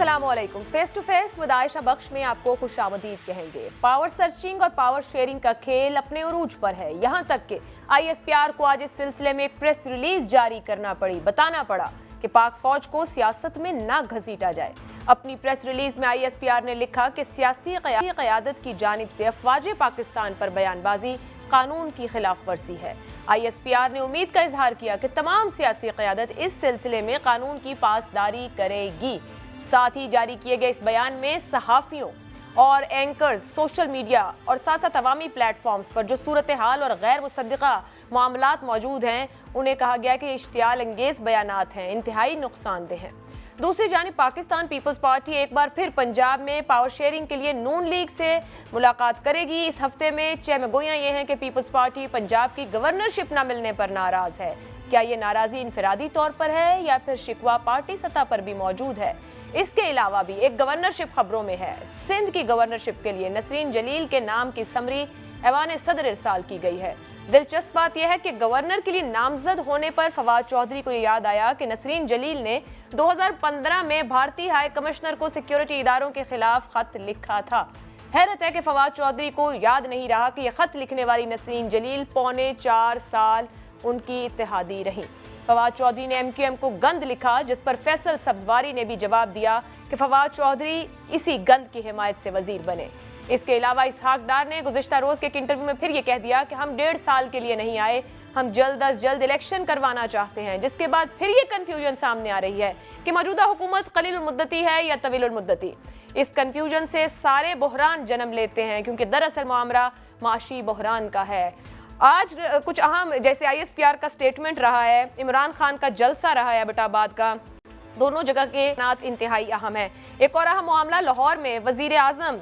अस्सलाम वालेकुम। Face to face with Ayesha Bakhsh में आपको खुशामदीद कहेंगे। पावर सर्चिंग और पावर शेयरिंग का खेल अपने उरूज पर है। यहाँ तक कि ISPR को आज इस सिलसिले में एक प्रेस रिलीज जारी करना पड़ी। बताना पड़ा कि पाक फौज को सियासत में ना घसीटा जाए। अपनी प्रेस रिलीज में ISPR ने लिखा कि सियासी क़यादत की जानिब से अफवाज पाकिस्तान पर बयानबाजी कानून की खिलाफ वर्जी है। ISPR ने उम्मीद का इजहार किया कि तमाम सियासी क़यादत इस सिलसिले में कानून की पासदारी करेगी। साथ ही जारी किए गए इस बयान में सहाफ़ियों और एंकर्स, सोशल मीडिया और साथ साथ अवामी प्लेटफॉर्म्स पर जो सूरत हाल और गैर मुसद्दिक़ा मामलात मौजूद हैं, उन्हें कहा गया कि इश्तियाल अंगेज़ बयानात हैं, इंतहाई नुकसानदेह हैं। दूसरी जानिब पाकिस्तान पीपल्स पार्टी एक बार फिर पंजाब में पावर शेयरिंग के लिए नून लीग से मुलाकात करेगी। इस हफ्ते में चहमगोइयाँ ये हैं कि पीपल्स पार्टी पंजाब की गवर्नरशिप न मिलने पर नाराज़ है। क्या ये नाराज़ी इनफरादी तौर पर है या फिर शिकवा पार्टी सतह पर भी मौजूद है? इसके अलावा भी एक गवर्नरशिप खबरों में है। सिंध की गवर्नरशिप के लिए नसरीन जलील के नाम की समरी ऐवान सदर इरसाल की गई है। दिलचस्प बात यह है कि गवर्नर के लिए नामजद होने पर फवाद चौधरी को याद आया कि नसरीन जलील ने 2015 में भारतीय हाई कमिश्नर को सिक्योरिटी इदारों के खिलाफ खत लिखा था। हैरत है कि फवाद चौधरी को याद नहीं रहा कि यह खत लिखने वाली नसरीन जलील पौने 4 साल उनकी इत्तेहादी रही। फवाद चौधरी ने MQM को गंद लिखा, जिस पर फैसल सब्जवारी ने भी जवाब दिया कि फवाद चौधरी इसी गंद की हिमायत से वजीर बने। इसके अलावा इसहाक डार ने गुज़िश्ता रोज़ के एक इंटरव्यू में फिर ये कह दिया कि हम 1.5 साल के लिए नहीं आए, हम जल्द अज जल्द इलेक्शन करवाना चाहते हैं। जिसके बाद फिर ये कन्फ्यूजन सामने आ रही है कि मौजूदा हुकूमत कलीलुल मुद्दती है या तवीलुल मुद्दती। इस कन्फ्यूजन से सारे बहरान जन्म लेते हैं, क्योंकि दरअसल मामला माशी बहरान का है। आज कुछ अहम, जैसे ISPR का स्टेटमेंट रहा है, इमरान खान का जलसा रहा है एबटाबाद का, दोनों जगह के नात इंतहाई अहम है। एक और अहम मामला लाहौर में वजीर आज़म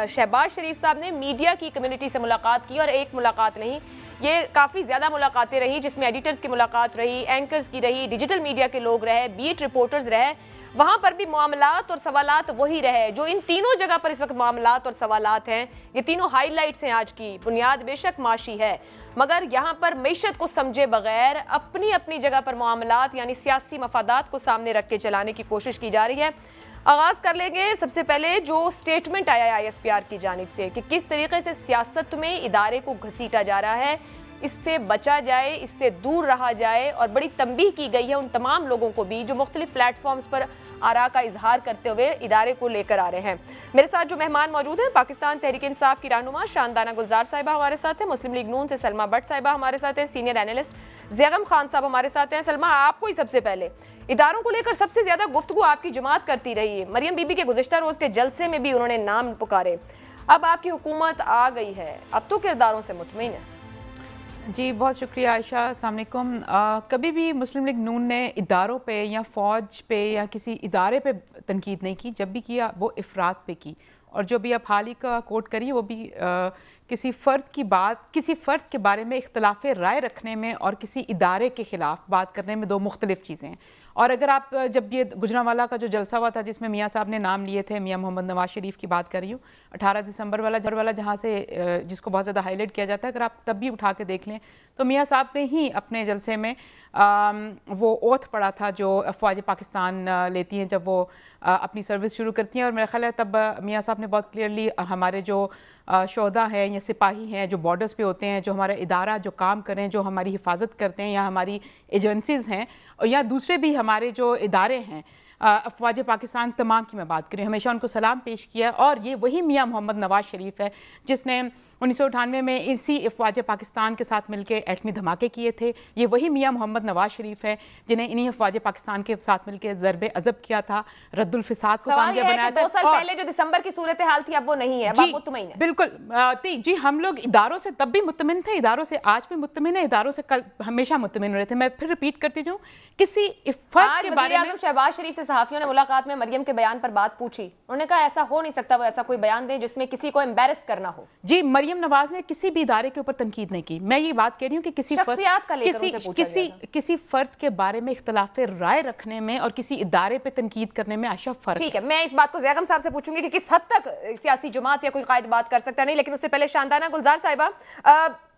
शहबाज शरीफ साहब ने मीडिया की कम्युनिटी से मुलाकात की, और एक मुलाकात नहीं, ये काफ़ी ज़्यादा मुलाकातें रही, जिसमें एडिटर्स की मुलाकात रही, एंकर्स की रही, डिजिटल मीडिया के लोग रहे, बीट रिपोर्टर्स रहे। वहाँ पर भी मामलात और सवालात वही रहे जो इन तीनों जगह पर इस वक्त मामलात और सवालात हैं। ये तीनों हाईलाइट्स हैं आज की। बुनियाद बेशक माशी है, मगर यहाँ पर मईशत को समझे बगैर अपनी अपनी जगह पर मामलात यानी सियासी मफादात को सामने रख के चलाने की कोशिश की जा रही है। आगाज़ कर लेंगे सबसे पहले जो स्टेटमेंट आया है ISPR की जानिब से कि किस तरीके से सियासत में इदारे को घसीटा जा रहा है, इससे बचा जाए, इससे दूर रहा जाए। और बड़ी तंबीह की गई है उन तमाम लोगों को भी जो मुख्तलिफ प्लेटफॉर्म्स पर आरा का इजहार करते हुए इदारे को लेकर आ रहे हैं। मेरे साथ जो मेहमान मौजूद हैं, पाकिस्तान तहरीक इंसाफ की रहनुमा शानदाना गुलजार साहिबा हमारे साथ हैं, मुस्लिम लीग नून से सलमा भट्ट साहिबा हमारे साथ हैं, सीनियर एनालिस्ट ज़ैगम खान साहब हमारे साथ हैं। सलमा, आपको ही सबसे पहले इदारों को लेकर सबसे ज़्यादा गुफ्तगू आपकी जमात करती रही है। मरियम बीबी के गुज़िश्ता रोज़ के जलसे में भी उन्होंने नाम पुकारे। अब आपकी हुकूमत आ गई है, अब तो किरदारों से मुतमईन है। जी, बहुत शुक्रिया आयशा। अस्सलाम वालेकुम। कभी भी मुस्लिम लीग नून ने इदारों पे या फ़ौज पे या किसी इदारे पे तनकीद नहीं की। जब भी किया वो इफ़रात पे की, और जो भी आप हाल ही का कोट करिए वो भी किसी फ़र्द की बात, किसी फ़र्द के बारे में इख्तलाफ राय रखने में और किसी इदारे के ख़िलाफ़ बात करने में दो मुख्तलिफ़ चीज़ें हैं। और अगर आप जब ये गुजरांवाला का जो जलसा हुआ था जिसमें मियाँ साहब ने नाम लिए थे, मियाँ मोहम्मद नवाज शरीफ की बात कर रही हूँ, 18 दिसंबर वाला जहाँ से जिसको बहुत ज़्यादा हाईलाइट किया जाता है, अगर आप तब भी उठा के देख लें तो मियाँ साहब ने ही अपने जलसे में वो ओथ पड़ा था जो अफवाज पाकिस्तान लेती हैं जब वो अपनी सर्विस शुरू करती हैं। और मेरा ख्याल है तब मियाँ साहब ने बहुत क्लियरली हमारे जो शोहदा हैं या सिपाही हैं जो बॉर्डर्स पे होते हैं, जो हमारा इदारा जो काम करें, जो हमारी हिफाजत करते हैं, या हमारी एजेंसीज़ हैं और या दूसरे भी हमारे जो इदारे हैं, अफवाज पाकिस्तान तमाम की मैं बात करें, हमेशा उनको सलाम पेश किया। और ये वही मियाँ मोहम्मद नवाज शरीफ है जिसने 1998 में इसी अफवाज पाकिस्तान के साथ मिलकर एटमी धमाके किए थे। ये वही मियाँ मोहम्मद नवाज शरीफ है जिन्हें इन्हीं अफवाज पाकिस्तान के साथ मिलकर ज़रबे अज़ब किया था, रद्दुल फिसाद को कामयाब बनाया था। 2 साल पहले जो दिसंबर की सूरत हाल थी अब वो नहीं है, अब मुतमईन है। बिल्कुल जी, हम लोग इदारों से तब भी मुतमिन थे, इदारों से आज भी मुतमिन है, इदारों से कल हमेशा मुतमिन रहे थे। मैं फिर रिपीट करती हूँ, किसी फर्क के बारे में शहबाज शरीफ से सहाफ़ियों ने मुलाकात में मरियम के बयान पर बात पूछी। उन्होंने कहा ऐसा हो नहीं सकता वो ऐसा कोई बयान दे जिसमें किसी को एम्बैरस करना हो। जी, मरियम नवाज ने किसी भी इदारे के ऊपर तनकीद नहीं की। मैं ये बात कह रही हूँ कि किसी फर्द के बारे में इख्तलाफ राय रखने में और किसी इदारे पे तनकीद करने में आशा फर्क। ठीक है, मैं इस बात को ज़ैगम साहब से पूछूंगी कि किस हद तक सियासी जमात या कोई कायद बात कर सकता नहीं, लेकिन उससे पहले शानदाना गुलजार साहिबा,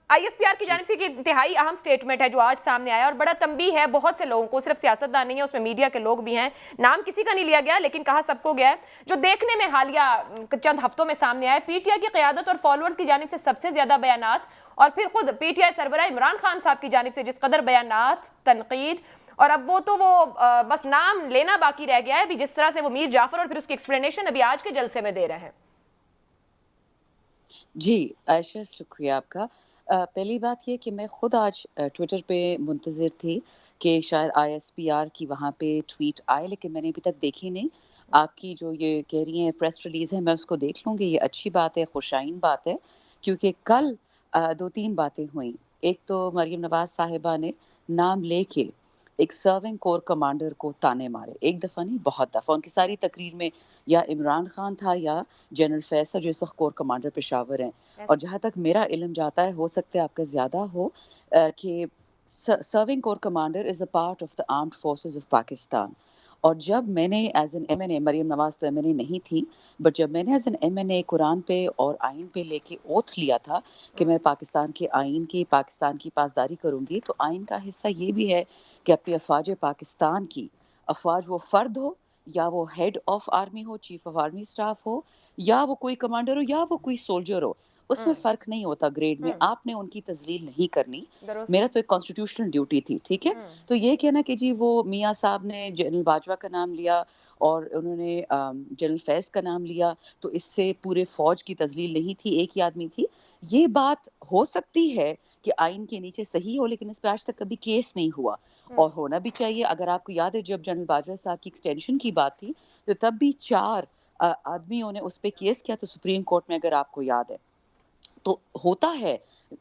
ISPR की जानिब से एक इंतहाई अहम स्टेटमेंट है जो आज सामने आया और बड़ा तंबीह है बहुत से लोगों को, सिर्फ सियासतदान नहीं है, उसमें मीडिया के लोग भी हैं, नाम किसी का नहीं लिया गया लेकिन कहा सबको गया है। जो देखने में हालिया चंद हफ्तों में सामने आया, PTI की क़यादत और फॉलोअर्स की जानिब से सबसे ज्यादा बयानात, और फिर खुद PTI सरबराह इमरान खान साहब की जानिब से जिस कदर बयानात, तनकीद, और अब वो तो बस नाम लेना बाकी रह गया है अभी, जिस तरह से वो मीर जाफर और फिर उसकी एक्सप्लेनेशन अभी आज के जलसे में दे रहे हैं। जी आयशा, शुक्रिया आपका। पहली बात ये कि मैं खुद आज ट्विटर पे मुंतज़िर थी कि शायद ISPR की वहाँ पे ट्वीट आए, लेकिन मैंने अभी तक देखी नहीं। आपकी जो ये कह रही हैं प्रेस रिलीज़ है, मैं उसको देख लूँगी, ये अच्छी बात है, खुशाइन बात है, क्योंकि कल 2-3 बातें हुई। एक तो मरीम नवाज़ साहिबा ने नाम लेके एक सर्विंग कोर कमांडर को ताने मारे, एक दफ़ा नहीं बहुत दफ़ा। उनकी सारी तकरीर में या इमरान खान था या जनरल फैज़ था जो इस वक्त कोर कमांडर पेशावर हैं। और जहाँ तक मेरा इल्म जाता है, हो सकता है आपका ज़्यादा हो, कि serving core commander is a part of the armed forces of Pakistan. और जब मैंने एज एन MNA, मरीम नवाज़ तो MNA नहीं थी, बट जब मैंने एज एन MNA कुरान पे और आइन पे लेके ओथ लिया था कि मैं पाकिस्तान के आइन की, पाकिस्तान की पासदारी करूँगी, तो आइन का हिस्सा ये भी है कि अपनी अफवाज पाकिस्तान की, अफवाज वो फ़र्द हो या वो हेड ऑफ आर्मी हो, चीफ ऑफ आर्मी स्टाफ हो, या वो कोई कमांडर हो या वो कोई सोल्जर हो, उसमें फ़र्क नहीं होता ग्रेड में, आपने उनकी तज़लील नहीं करनी। मेरा तो एक कॉन्स्टिट्यूशनल ड्यूटी थी, ठीक है। तो ये कहना कि जी वो मियाँ साहब ने जनरल बाजवा का नाम लिया और उन्होंने जनरल फैज़ का नाम लिया, तो इससे पूरे फ़ौज की तज़लील नहीं थी, एक ही आदमी थी। ये बात हो सकती है कि आइन के नीचे सही हो, लेकिन इस पे आज तक कभी केस नहीं हुआ, और होना भी चाहिए। अगर आपको याद है, जब जनरल बाजवा साहब की एक्सटेंशन की बात थी, तो तब भी 4 आदमियों ने उस पे केस किया, तो सुप्रीम कोर्ट में, अगर आपको याद है। तो होता है,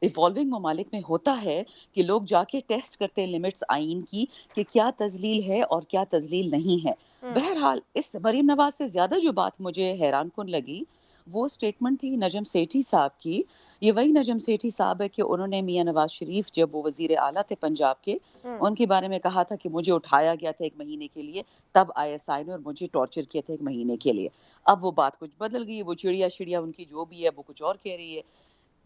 इवॉल्विंग ममालिक में होता है कि लोग जाके टेस्ट करते हैं लिमिट्स आइन की, कि क्या तजलील है और क्या तजलील नहीं है। बहरहाल इस मरीम नवाज से ज़्यादा जो बात मुझे हैरान कुन लगी, वो स्टेटमेंट थी नजम सेठी साहब की। ये वही नजम सेठी साहब है कि उन्होंने मियाँ नवाज शरीफ, जब वो वजीर आला थे पंजाब के, उनके बारे में कहा था कि मुझे उठाया गया था 1 महीने के लिए, तब ISI ने, और मुझे टॉर्चर किया था 1 महीने के लिए। अब वो बात कुछ बदल गई है, वो चिड़िया चिड़िया उनकी जो भी है वो कुछ और कह रही है।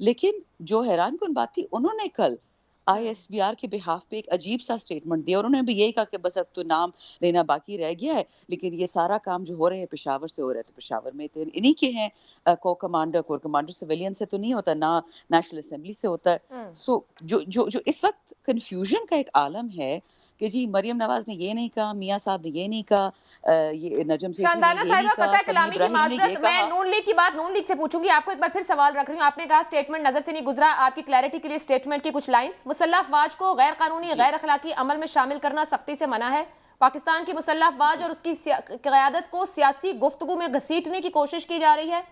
लेकिन जो हैरान कुन बात थी, उन्होंने कल ISPR के बिहाफ पे एक अजीब सा स्टेटमेंट दिया, और उन्होंने भी यही कहा कि बस अब तो नाम लेना बाकी रह गया है, लेकिन ये सारा काम जो हो रहे हैं पेशावर से हो रहा है, तो पेशावर में तो इन्हीं के हैं कोर कमांडर सिविलियन से तो नहीं होता ना, नेशनल असेंबली से होता है। सो जो इस वक्त कंफ्यूजन का एक आलम है कि जी मरियम नवाज ने ये नहीं कहा, मियाँ साहब ने ये नहीं कहा, ये नजम सेठी ने शानदाना ये साहिबा, नहीं कहा, कतई सलीम कलामी की इब्राहिम ने ये माजरत, मैं कहा। नून लीग की बात नून लीग से पूछूंगी। आपको एक बार फिर सवाल रख रही हूँ, आपने कहा स्टेटमेंट नजर से नहीं गुजरा, आपकी क्लैरिटी के लिए स्टेटमेंट की कुछ लाइंस। मुसल्लह अफवाज को गैर कानूनी, गैर अखलाकी अमल में शामिल करना सख्ती से मना है। पाकिस्तान की मुसल्लह अफवाज और उसकी क़यादत को सियासी गुफ्तगू में घसीटने की कोशिश की जा रही है।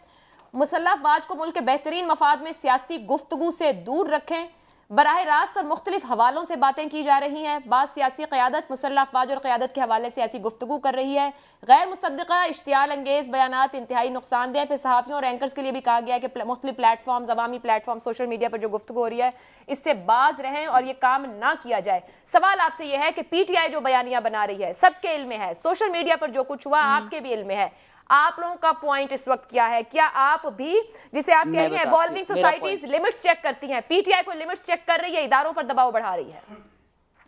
मुसल्लह अफवाज को मुल्क के बेहतरीन मफाद में सियासी गुफ्तगू से दूर रखें। बराह रास्त और मुख्तलिफ हवालों से बातें की जा रही हैं। बाद सियासी क़यादत मुसल्लह अफवाज और क़यादत के हवाले से सियासी गुफ्तगू कर रही है। गैर मुसद्दिक़ा इश्तियाल अंगेज़ बयानात इंतहाई नुकसानदेह। फिर सहाफ़ियों और एंकर्स के लिए भी कहा गया है कि मुख्तलिफ प्लेटफॉर्म्स, अवामी प्लेटफॉर्म, सोशल मीडिया पर जो गुफ्तगू हो रही है, इससे बाज रहें और ये काम ना किया जाए। सवाल आपसे यह है कि PTI जो बयानियाँ बना रही है, सबके इल्म में है, सोशल मीडिया पर जो कुछ हुआ आपके भी इल्म में है, आप लोगों का पॉइंट इस वक्त क्या है? क्या आप भी, जिसे आप कह रही हैं इवॉल्विंग सोसाइटीज लिमिट्स चेक करती हैं, PTI को लिमिट्स चेक कर रही है, इदारों पर दबाव बढ़ा रही है?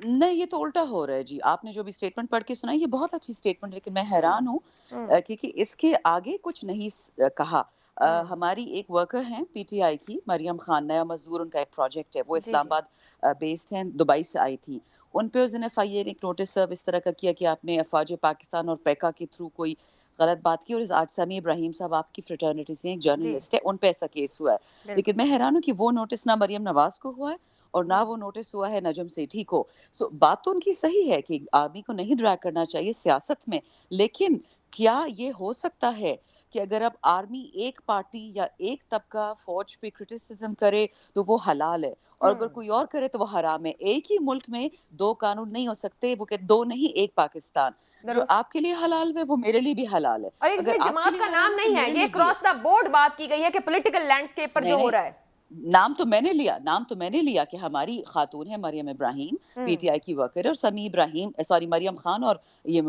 नहीं, ये तो उल्टा हो रहा है जी। आपने जो भी स्टेटमेंट पढ़ के सुनाई, ये बहुत अच्छी स्टेटमेंट, लेकिन मैं हैरान हूँ क्योंकि इसके आगे कुछ नहीं कहा। हमारी एक वर्कर हैं PTI की, मरियम खान, नया मजदूर, उनका एक प्रोजेक्ट है, वो इस्लामाबाद बेस्ड हैं, दुबई से आई थी। उन पे उस दिन FIA ने एक नोटिस सर्व इस तरह का किया कि आपने अफवाज पाकिस्तान और पैका के थ्रू कोई गलत बात की, और आज समी इब्राहिम साहब आपकी फ्रेटर्निटी से एक जर्नलिस्ट है, उन पे ऐसा केस हुआ है। लेकिन मैं हैरान हूँ कि वो नोटिस ना मरियम नवाज को हुआ है और ना वो नोटिस हुआ है नजम सेठी को। सो बात तो उनकी सही है कि आर्मी को नहीं ड्रैग करना चाहिए सियासत में, लेकिन क्या ये हो सकता है कि अगर अब आर्मी एक पार्टी या एक तबका फौज पे क्रिटिसिज्म करे तो वो हलाल है, और अगर कोई और करे तो वो हराम है? एक ही मुल्क में 2 कानून नहीं हो सकते, वो कहते 2 नहीं, एक पाकिस्तान। जो आपके लिए हलाल है वो मेरे लिए भी हलाल है। और इसमें जमात का नाम नहीं है, ये क्रॉस द बोर्ड बात की गई है कि पॉलिटिकल लैंडस्केप पर जो हो रहा है। نام تو میں نے لیا کہ ہماری خاتون ہے مریم ابراہیم، پی ٹی آئی کی ورکر ہے، اور سمیع ابراہیم مریم خان اور یہ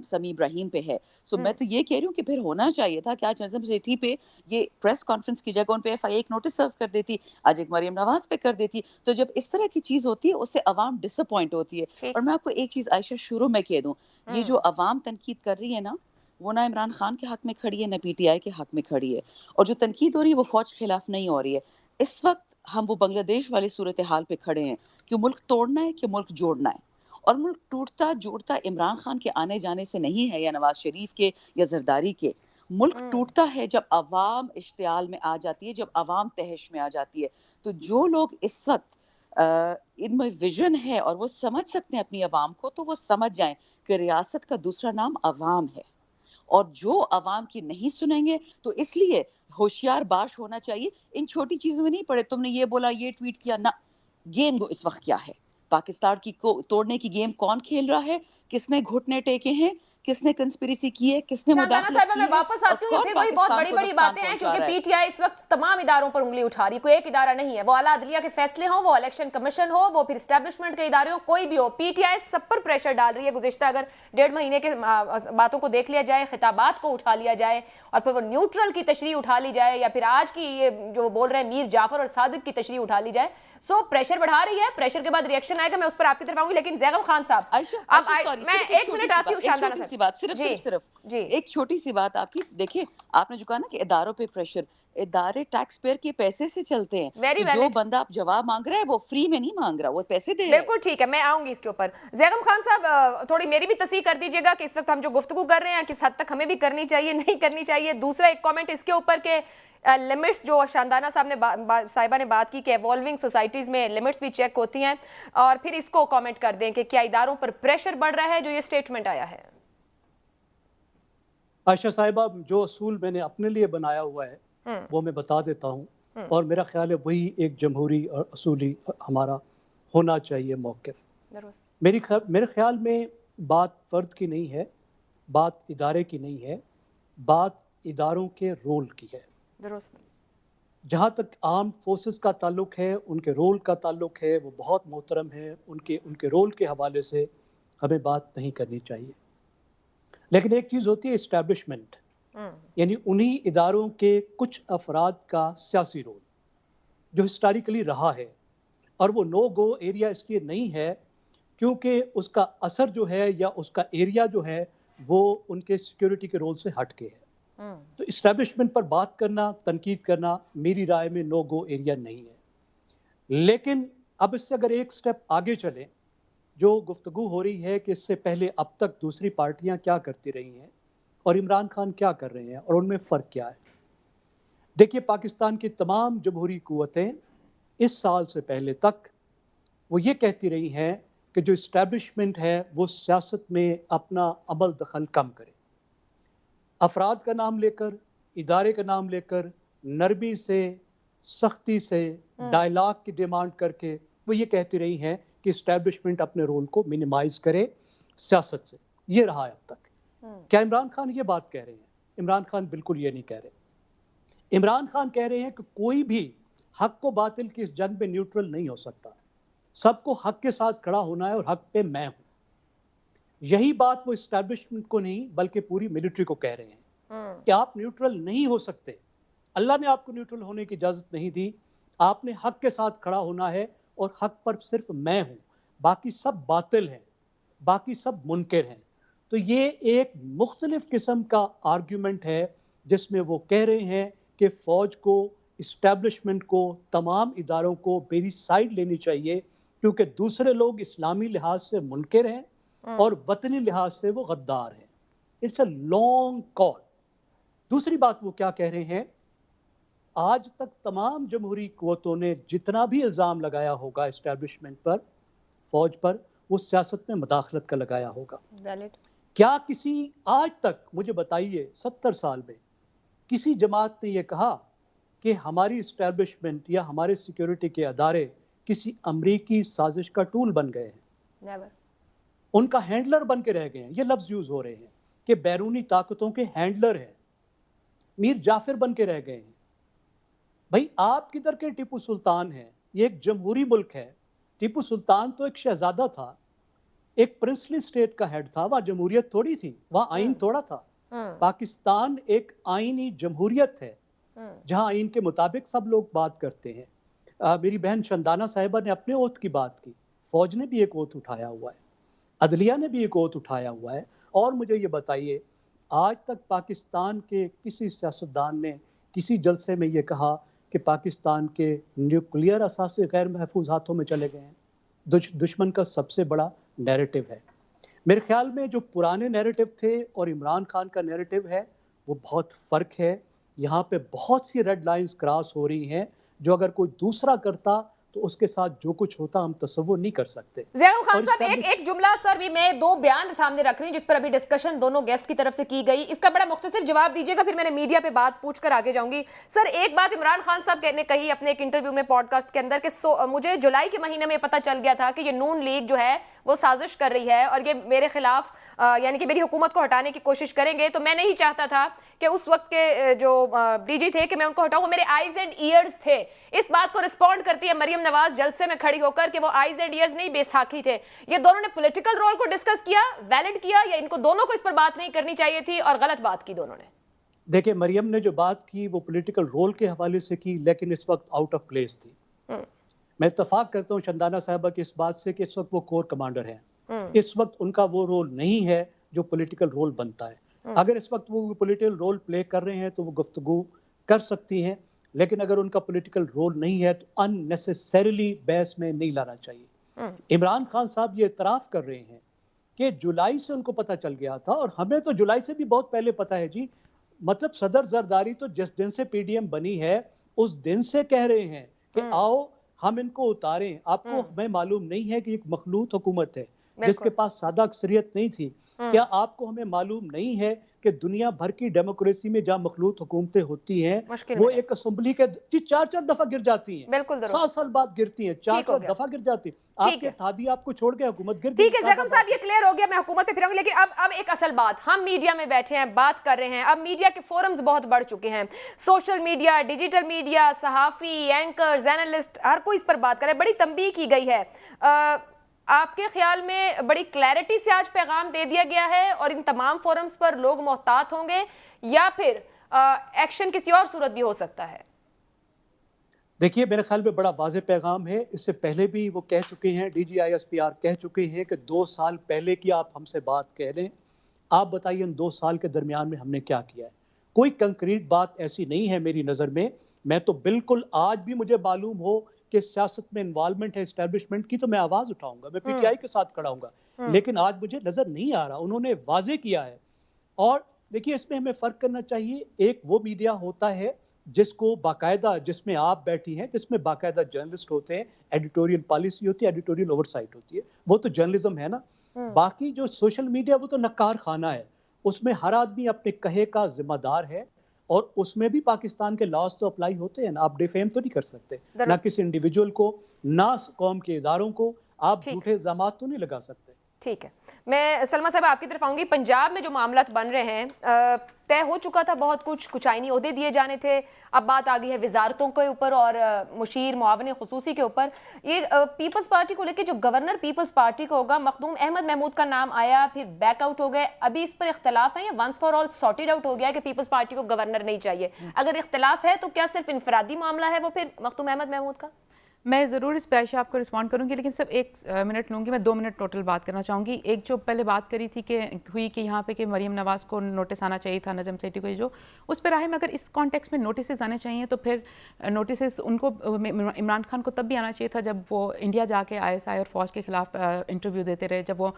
سمیع ابراہیم پہ ہے. سو میں تو یہ کہہ رہی ہوں کہ پھر ہونا چاہیے تھا کہ آج نظم سیٹھی پہ یہ پریس کانفرنس کی جگہ ان پہ ایف آئی ایک نوٹس سرو کر دیتی، آج ایک مریم نواز پہ کر دیتی. تو جب اس طرح کی چیز ہوتی ہے اس سے عوام ڈس اپوائنٹ ہوتی ہے. ٹھیک. اور میں آپ کو ایک چیز عائشہ شروع میں کہہ دوں، یہ جو عوام تنقید کر رہی ہے نا، وہ نہ عمران خان کے حق میں کھڑی ہے نہ پی ٹی آئی کے حق میں کھڑی ہے. اور جو تنقید ہو رہی ہے وہ فوج کے خلاف نہیں ہو رہی ہے. اس وقت ہم وہ بنگلہ دیش والے صورتحال پہ کھڑے ہیں کہ ملک توڑنا ہے کہ ملک جوڑنا ہے. اور ملک ٹوٹتا جوڑتا عمران خان کے آنے جانے سے نہیں ہے یا نواز شریف کے یا زرداری کے. ملک ٹوٹتا ہے جب عوام اشتعال میں آ جاتی ہے، جب عوام تہش میں آ جاتی ہے. تو جو لوگ اس وقت ان میں ویژن ہے اور وہ سمجھ سکتے ہیں اپنی عوام کو، تو وہ سمجھ جائیں کہ ریاست کا دوسرا نام عوام ہے. اور جو عوام کی نہیں سنیں گے تو اس لیے ہوشیار باش ہونا چاہیے. ان چھوٹی چیزوں میں نہیں پڑے، تم نے یہ بولا، یہ ٹویٹ کیا، نہ. گیم کو اس وقت کیا ہے، پاکستان کی کو توڑنے کی گیم کون کھیل رہا ہے، کس نے گھٹنے ٹیکے ہیں، کس نے کنسپریسی کی ہے، کس نے شاندانہ مداخلت صاحبہ کی میں ہے، واپس اور آتی ہوں. یہ کون پھر وہی بہت پاکستان بڑی کو بڑی نقصان باتیں ہیں پہنچا کیونکہ رہا پی ہے. ٹی آئی اس وقت تمام اداروں پر انگلی اٹھا رہی ہے. کوئی ایک ادارہ نہیں ہے، وہ اعلیٰ عدلیہ کے فیصلے ہوں، وہ الیکشن کمیشن ہو، وہ پھر اسٹیبلشمنٹ کے ادارے ہوں، کوئی بھی ہو. P T I sub per pressure ڈال رہی ہے. گزشتہ اگر 1.5 مہینے کے باتوں کو دیکھ لیا جائے، خطابات کو اٹھا لیا جائے اور پھر وہ نیوٹرل کی تشریح اٹھا لی جائے، یا پھر آج کی یہ جو بول رہے ہیں میر جعفر اور صادق کی تشریح اٹھا لی جائے، سو پریشر بڑھا رہی ہے. پریشر کے بعد ریئیکشن آئے گا، میں اس پر آپ کی طرف آؤں گی. لیکن زیغم خان صاحب عائشہ اب سوری، میں صرف ایک منٹ آتی ہوں. شاندانہ چھوٹی سی صاحب بات، جی صرف جی ایک چھوٹی سی بات آپ کی. دیکھیں، آپ نے جو کہا نا کہ اداروں پہ پریشر، ادارے ٹیکس پیئر کے پیسے سے چلتے ہیں. ویری تو جو ویلڈ، بندہ آپ جواب مانگ رہا ہے وہ فری میں نہیں مانگ رہا، وہ پیسے دے رہا ہے. بالکل ٹھیک ہے، میں آؤں گی اس کے اوپر. زیغم خان صاحب تھوڑی میری بھی تصحیح کر دیجیے گا کہ اس وقت ہم جو گفتگو کر رہے ہیں کس حد تک ہمیں بھی کرنی چاہیے، نہیں کرنی چاہیے. دوسرا ایک کامنٹ اس کے اوپر کہ لمٹس جو شاندانہ صاحبہ نے بات کی کہ ایوالونگ سوسائٹیز میں لمٹس بھی چیک ہوتی ہیں، اور پھر اس کو کامنٹ کر دیں کہ کیا اداروں پر پریشر بڑھ رہا ہے جو یہ سٹیٹمنٹ آیا ہے. عائشہ صاحبہ، جو اصول میں نے اپنے لیے بنایا ہوا ہے وہ میں بتا دیتا ہوں، اور میرا خیال ہے وہی ایک جمہوری اور اصولی ہمارا ہونا چاہیے موقف. میرے خیال میں بات فرد کی نہیں ہے، بات ادارے کی نہیں ہے، بات اداروں کے رول کی ہے. درست. جہاں تک آرم فورسز کا تعلق ہے، ان کے رول کا تعلق ہے، وہ بہت محترم ہے. ان کے رول کے حوالے سے ہمیں بات نہیں کرنی چاہیے. لیکن ایک چیز ہوتی ہے اسٹیبلشمنٹ، یعنی انہی اداروں کے کچھ افراد کا سیاسی رول جو ہسٹوریکلی رہا ہے. اور وہ نو گو ایریا اس لیے نہیں ہے کیونکہ اس کا اثر جو ہے یا اس کا ایریا جو ہے وہ ان کے سیکیورٹی کے رول سے ہٹ کے ہے. تو اسٹیبلشمنٹ پر بات کرنا، تنقید کرنا میری رائے میں نو گو ایریا نہیں ہے. لیکن اب اس سے اگر ایک سٹیپ آگے چلیں، جو گفتگو ہو رہی ہے کہ اس سے پہلے اب تک دوسری پارٹیاں کیا کرتی رہی ہیں اور عمران خان کیا کر رہے ہیں اور ان میں فرق کیا ہے. دیکھیے، پاکستان کی تمام جمہوری قوتیں اس سال سے پہلے تک وہ یہ کہتی رہی ہیں کہ جو اسٹیبلشمنٹ ہے وہ سیاست میں اپنا عمل دخل کم کرے. افراد کا نام لے کر، ادارے کا نام لے کر، نرمی سے، سختی سے، ڈائلاگ کی ڈیمانڈ کر کے وہ یہ کہتی رہی ہیں کہ اسٹیبلشمنٹ اپنے رول کو منیمائز کرے سیاست سے. یہ رہا ہے اب تک. کیا عمران خان یہ بات کہہ رہے ہیں؟ عمران خان بالکل یہ نہیں کہہ رہے. عمران خان کہہ رہے ہیں کہ کوئی بھی حق و باطل کی اس جنگ میں نیوٹرل نہیں ہو سکتا، سب کو حق کے ساتھ کھڑا ہونا ہے اور حق پہ میں ہوں. یہی بات وہ اسٹیبلشمنٹ کو نہیں بلکہ پوری ملٹری کو کہہ رہے ہیں کہ آپ نیوٹرل نہیں ہو سکتے. اللہ نے آپ کو نیوٹرل ہونے کی اجازت نہیں دی. آپ نے حق کے ساتھ کھڑا ہونا ہے اور حق پر صرف میں ہوں، باقی سب باطل ہیں، باقی سب منکر ہیں. تو یہ ایک مختلف قسم کا آرگیومنٹ ہے جس میں وہ کہہ رہے ہیں کہ فوج کو، اسٹیبلشمنٹ کو، تمام اداروں کو میری سائیڈ لینی چاہیے کیونکہ دوسرے لوگ اسلامی لحاظ سے منکر ہیں اور وطنی لحاظ سے وہ غدار ہیں. اٹس اے لانگ کال. دوسری بات وہ کیا کہہ رہے ہیں، آج تک تمام جمہوری قوتوں نے جتنا بھی الزام لگایا ہوگا اسٹیبلشمنٹ پر، فوج پر، وہ سیاست میں مداخلت کا لگایا ہوگا. کیا کسی آج تک، مجھے بتائیے، 70 سال میں کسی جماعت نے یہ کہا کہ ہماری اسٹیبلشمنٹ یا ہمارے سیکیورٹی کے ادارے کسی امریکی سازش کا ٹول بن گئے ہیں، ان کا ہینڈلر بن کے رہ گئے ہیں؟ یہ لفظ یوز ہو رہے ہیں کہ بیرونی طاقتوں کے ہینڈلر ہیں. میر جعفر بن کے رہ گئے ہیں. भाई आप किधर के टीपू सुल्तान हैं? ये एक जमहूरी मुल्क है। टीपू सुल्तान तो एक शहजादा था, एक प्रिंसली स्टेट का हेड था, वहाँ जमहूरियत थोड़ी थी, वहाँ आइन थोड़ा था। पाकिस्तान एक आइनी जमहूरियत है जहाँ आइन के मुताबिक सब लोग बात करते हैं। मेरी बहन शंदाना साहिबा ने अपने ओथ की बात की, फौज ने भी एक ओथ उठाया हुआ है, अदलिया ने भी एक ओथ उठाया हुआ है। और मुझे ये बताइए, आज तक पाकिस्तान के किसी सियासतदान ने किसी जलसे में ये कहा कि पाकिस्तान के न्यूक्लियर असासे गैर महफूज हाथों में चले गए हैं? दुश्मन का सबसे बड़ा नैरेटिव है। मेरे ख्याल में जो पुराने नैरेटिव थे और इमरान खान का नैरेटिव है वो बहुत फ़र्क है। यहाँ पे बहुत सी रेड लाइंस क्रॉस हो रही हैं जो अगर कोई दूसरा करता तो उसके साथ जो कुछ होता हम तसव्वुर नहीं कर सकते। ज़ैनुल खान साहब, एक जुमला सर भी मैं दो बयान सामने रख रही हूँ जिस पर अभी डिस्कशन दोनों गेस्ट की तरफ से की गई, इसका बड़ा मुख्तसर जवाब दीजिएगा, फिर मैंने मीडिया पे बात पूछकर आगे जाऊंगी। सर, एक बात इमरान खान साहब ने कही अपने एक इंटरव्यू में पॉडकास्ट के अंदर कि मुझे जुलाई के महीने में पता चल गया था कि ये नून लीग जो है वो साजिश कर रही है और ये मेरे खिलाफ यानी कि मेरी हुकूमत को हटाने की कोशिश करेंगे, तो मैं नहीं चाहता था कि उस वक्त के जो डीजी थे कि मैं उनको हटाऊं, वो मेरे आईज एंड ईयर्स थे। इस बात को रिस्पॉन्ड करती है मरियम नवाज जलसे में खड़ी होकर कि वो आईज एंड ईयर्स नहीं बैसाखी थे। ये दोनों ने पॉलिटिकल रोल को डिस्कस किया, वैलिड किया, या इनको दोनों को इस पर बात नहीं करनी चाहिए थी और गलत बात की दोनों ने? देखिए, मरियम ने जो बात की वो पॉलिटिकल रोल के हवाले से की, लेकिन इस वक्त आउट ऑफ प्लेस थी। मैं इत्तफाक करता हूँ शंदाना साहिबा की इस बात से कि इस वक्त वो कोर कमांडर हैं। इस वक्त उनका वो रोल नहीं है जो पॉलिटिकल रोल बनता है। अगर इस वक्त वो पॉलिटिकल रोल प्ले कर रहे हैं तो वो गुफ्तगू कर सकती हैं, लेकिन अगर उनका पॉलिटिकल रोल नहीं है तो अननेसेसरीली बहस में नहीं लाना चाहिए। इमरान खान साहब ये इतराफ़ कर रहे हैं कि जुलाई से उनको पता चल गया था, और हमें तो जुलाई से भी बहुत पहले पता है जी। मतलब सदर जरदारी तो जिस दिन से पीडीएम बनी है उस दिन से कह रहे हैं कि आओ हम इनको उतारें। आपको हमें मालूम नहीं है कि एक मखलूत हुकूमत है जिसके पास सादा अक्सरियत नहीं थी? क्या आपको हमें मालूम नहीं है कि दुनिया भर की डेमोक्रेसी में जहाँ मखलूत हुकूमतें होती हैं वो एक असम्बली के 4-4 दफा गिर जाती हैं, 7 साल बाद गिरती हैं, 4-4 दफा गिर जाती हैं। आपके थादी आपको छोड़ के हुकूमत गिर गई। ठीक है ज़ैनुल साहब, ये क्लियर हो गया, मैं हुकूमत पे फिरूंगी। लेकिन अब एक असल बात, हम मीडिया में बैठे हैं, बात कर रहे हैं, अब मीडिया के फोरम्स बहुत बढ़ चुके हैं, सोशल मीडिया, डिजिटल मीडिया, सहाफ़ी, एंकर्स, एनालिस्ट, हर कोई इस पर बात करे, बड़ी तंबीह की गई है। आपके ख्याल में बड़ी क्लैरिटी से आज पैगाम दे दिया गया है और इन तमाम फोरम्स पर लोग मोहतात होंगे, या फिर एक्शन किसी और सूरत भी हो सकता है? देखिए, मेरे ख्याल में बड़ा वाज़े पैगाम है। इससे पहले भी वो कह चुके हैं, DGISPR कह चुके हैं कि 2 साल पहले की आप हमसे बात कह लें, आप बताइए इन 2 साल के दरमियान में हमने क्या किया है। कोई कंक्रीट बात ऐसी नहीं है मेरी नज़र में। मैं तो बिल्कुल, आज भी मुझे मालूम हो कि सियासत में इन्वॉल्वमेंट है एस्टैब्लिशमेंट की, तो मैं आवाज़ उठाऊंगा, मैं PTI के साथ खड़ा हूंगा, लेकिन आज मुझे नज़र नहीं आ रहा। उन्होंने वाजे किया है। और देखिए, इसमें हमें फ़र्क करना चाहिए। एक वो मीडिया होता है जिसको बाकायदा, जिसमें आप बैठी हैं, जिसमें बाकायदा जर्नलिस्ट होते हैं, एडिटोरियल पॉलिसी होती है, एडिटोरियल ओवरसाइट होती है, वो तो जर्नलिज्म है ना। बाकी जो सोशल मीडिया वो तो नक्कार खाना है, उसमें हर आदमी अपने कहे का जिम्मेदार है, और उसमें भी पाकिस्तान के लॉज तो अप्लाई होते हैं ना। आप डिफेम तो नहीं कर सकते, ना किसी इंडिविजुअल को, ना कौम के इदारों को आप झूठे इल्जामात तो नहीं लगा सकते। ठीक है, मैं सलमा साहब आपकी तरफ आऊंगी। पंजाब में जो मामला बन रहे हैं, तय हो चुका था बहुत कुछ आइनी ओहदे दिए जाने थे, अब बात आ गई है वजारतों के ऊपर और मुशीर मुआविन खुसूसी के ऊपर। ये पीपल्स पार्टी को लेकर जो गवर्नर पीपल्स पार्टी को होगा, मखदूम अहमद महमूद का नाम आया, फिर बैकआउट हो गए, अभी इस पर इख्तलाफ है या once for all sorted out हो गया कि पीपल्स पार्टी को गवर्नर नहीं चाहिए? अगर इख्तलाफ है तो क्या सिर्फ इनफरादी मामला है वो फिर मखदूम अहमद महमूद का? मैं ज़रूर इस पे आयशा आपको रिस्पॉन्ड करूंगी, लेकिन सिर्फ 1 मिनट लूँगी। मैं 2 मिनट टोटल बात करना चाहूँगी। एक जो पहले बात करी थी कि यहाँ पे कि मरीम नवाज़ को नोटिस आना चाहिए था, नजम सेठी को, जो उस पर राह में अगर इस कॉन्टेक्स्ट में नोटिस आने चाहिए तो फिर नोटिस उनको इमरान खान को तब भी आना चाहिए था जब वो इंडिया जाके ISI और फ़ौज के ख़िलाफ़ इंटरव्यू देते रहे, जब वो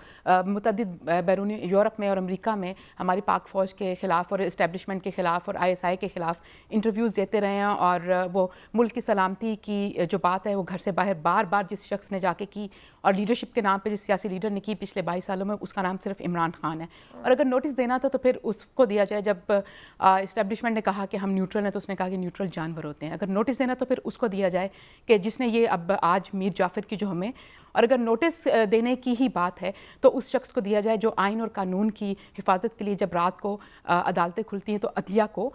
मुतअद्दिद बैरूनी यूरोप में और अमेरिका में हमारी पाक फ़ौज के ख़िलाफ़ और इस्टेब्लिशमेंट के ख़िलाफ़ और ISI के ख़िलाफ़ इंटरव्यूज़ देते रहे हैं, और वो मुल्क की सलामती की जो बात है है वो घर से बाहर बार बार जिस शख्स ने जाके की और लीडरशिप के नाम पे जिस सियासी लीडर ने की पिछले 22 सालों में, उसका नाम सिर्फ इमरान खान है। और अगर नोटिस देना था तो फिर उसको दिया जाए। जब इस्टेब्लिशमेंट ने कहा कि हम न्यूट्रल हैं तो उसने कहा कि न्यूट्रल जानवर होते हैं। अगर नोटिस देना तो फिर उसको दिया जाए कि जिसने ये अब आज मीर जाफ़र की जो हमें, और अगर नोटिस देने की ही बात है तो उस शख्स को दिया जाए जो आइन और कानून की हिफाजत के लिए जब रात को अदालतें खुलती हैं तो अदलिया को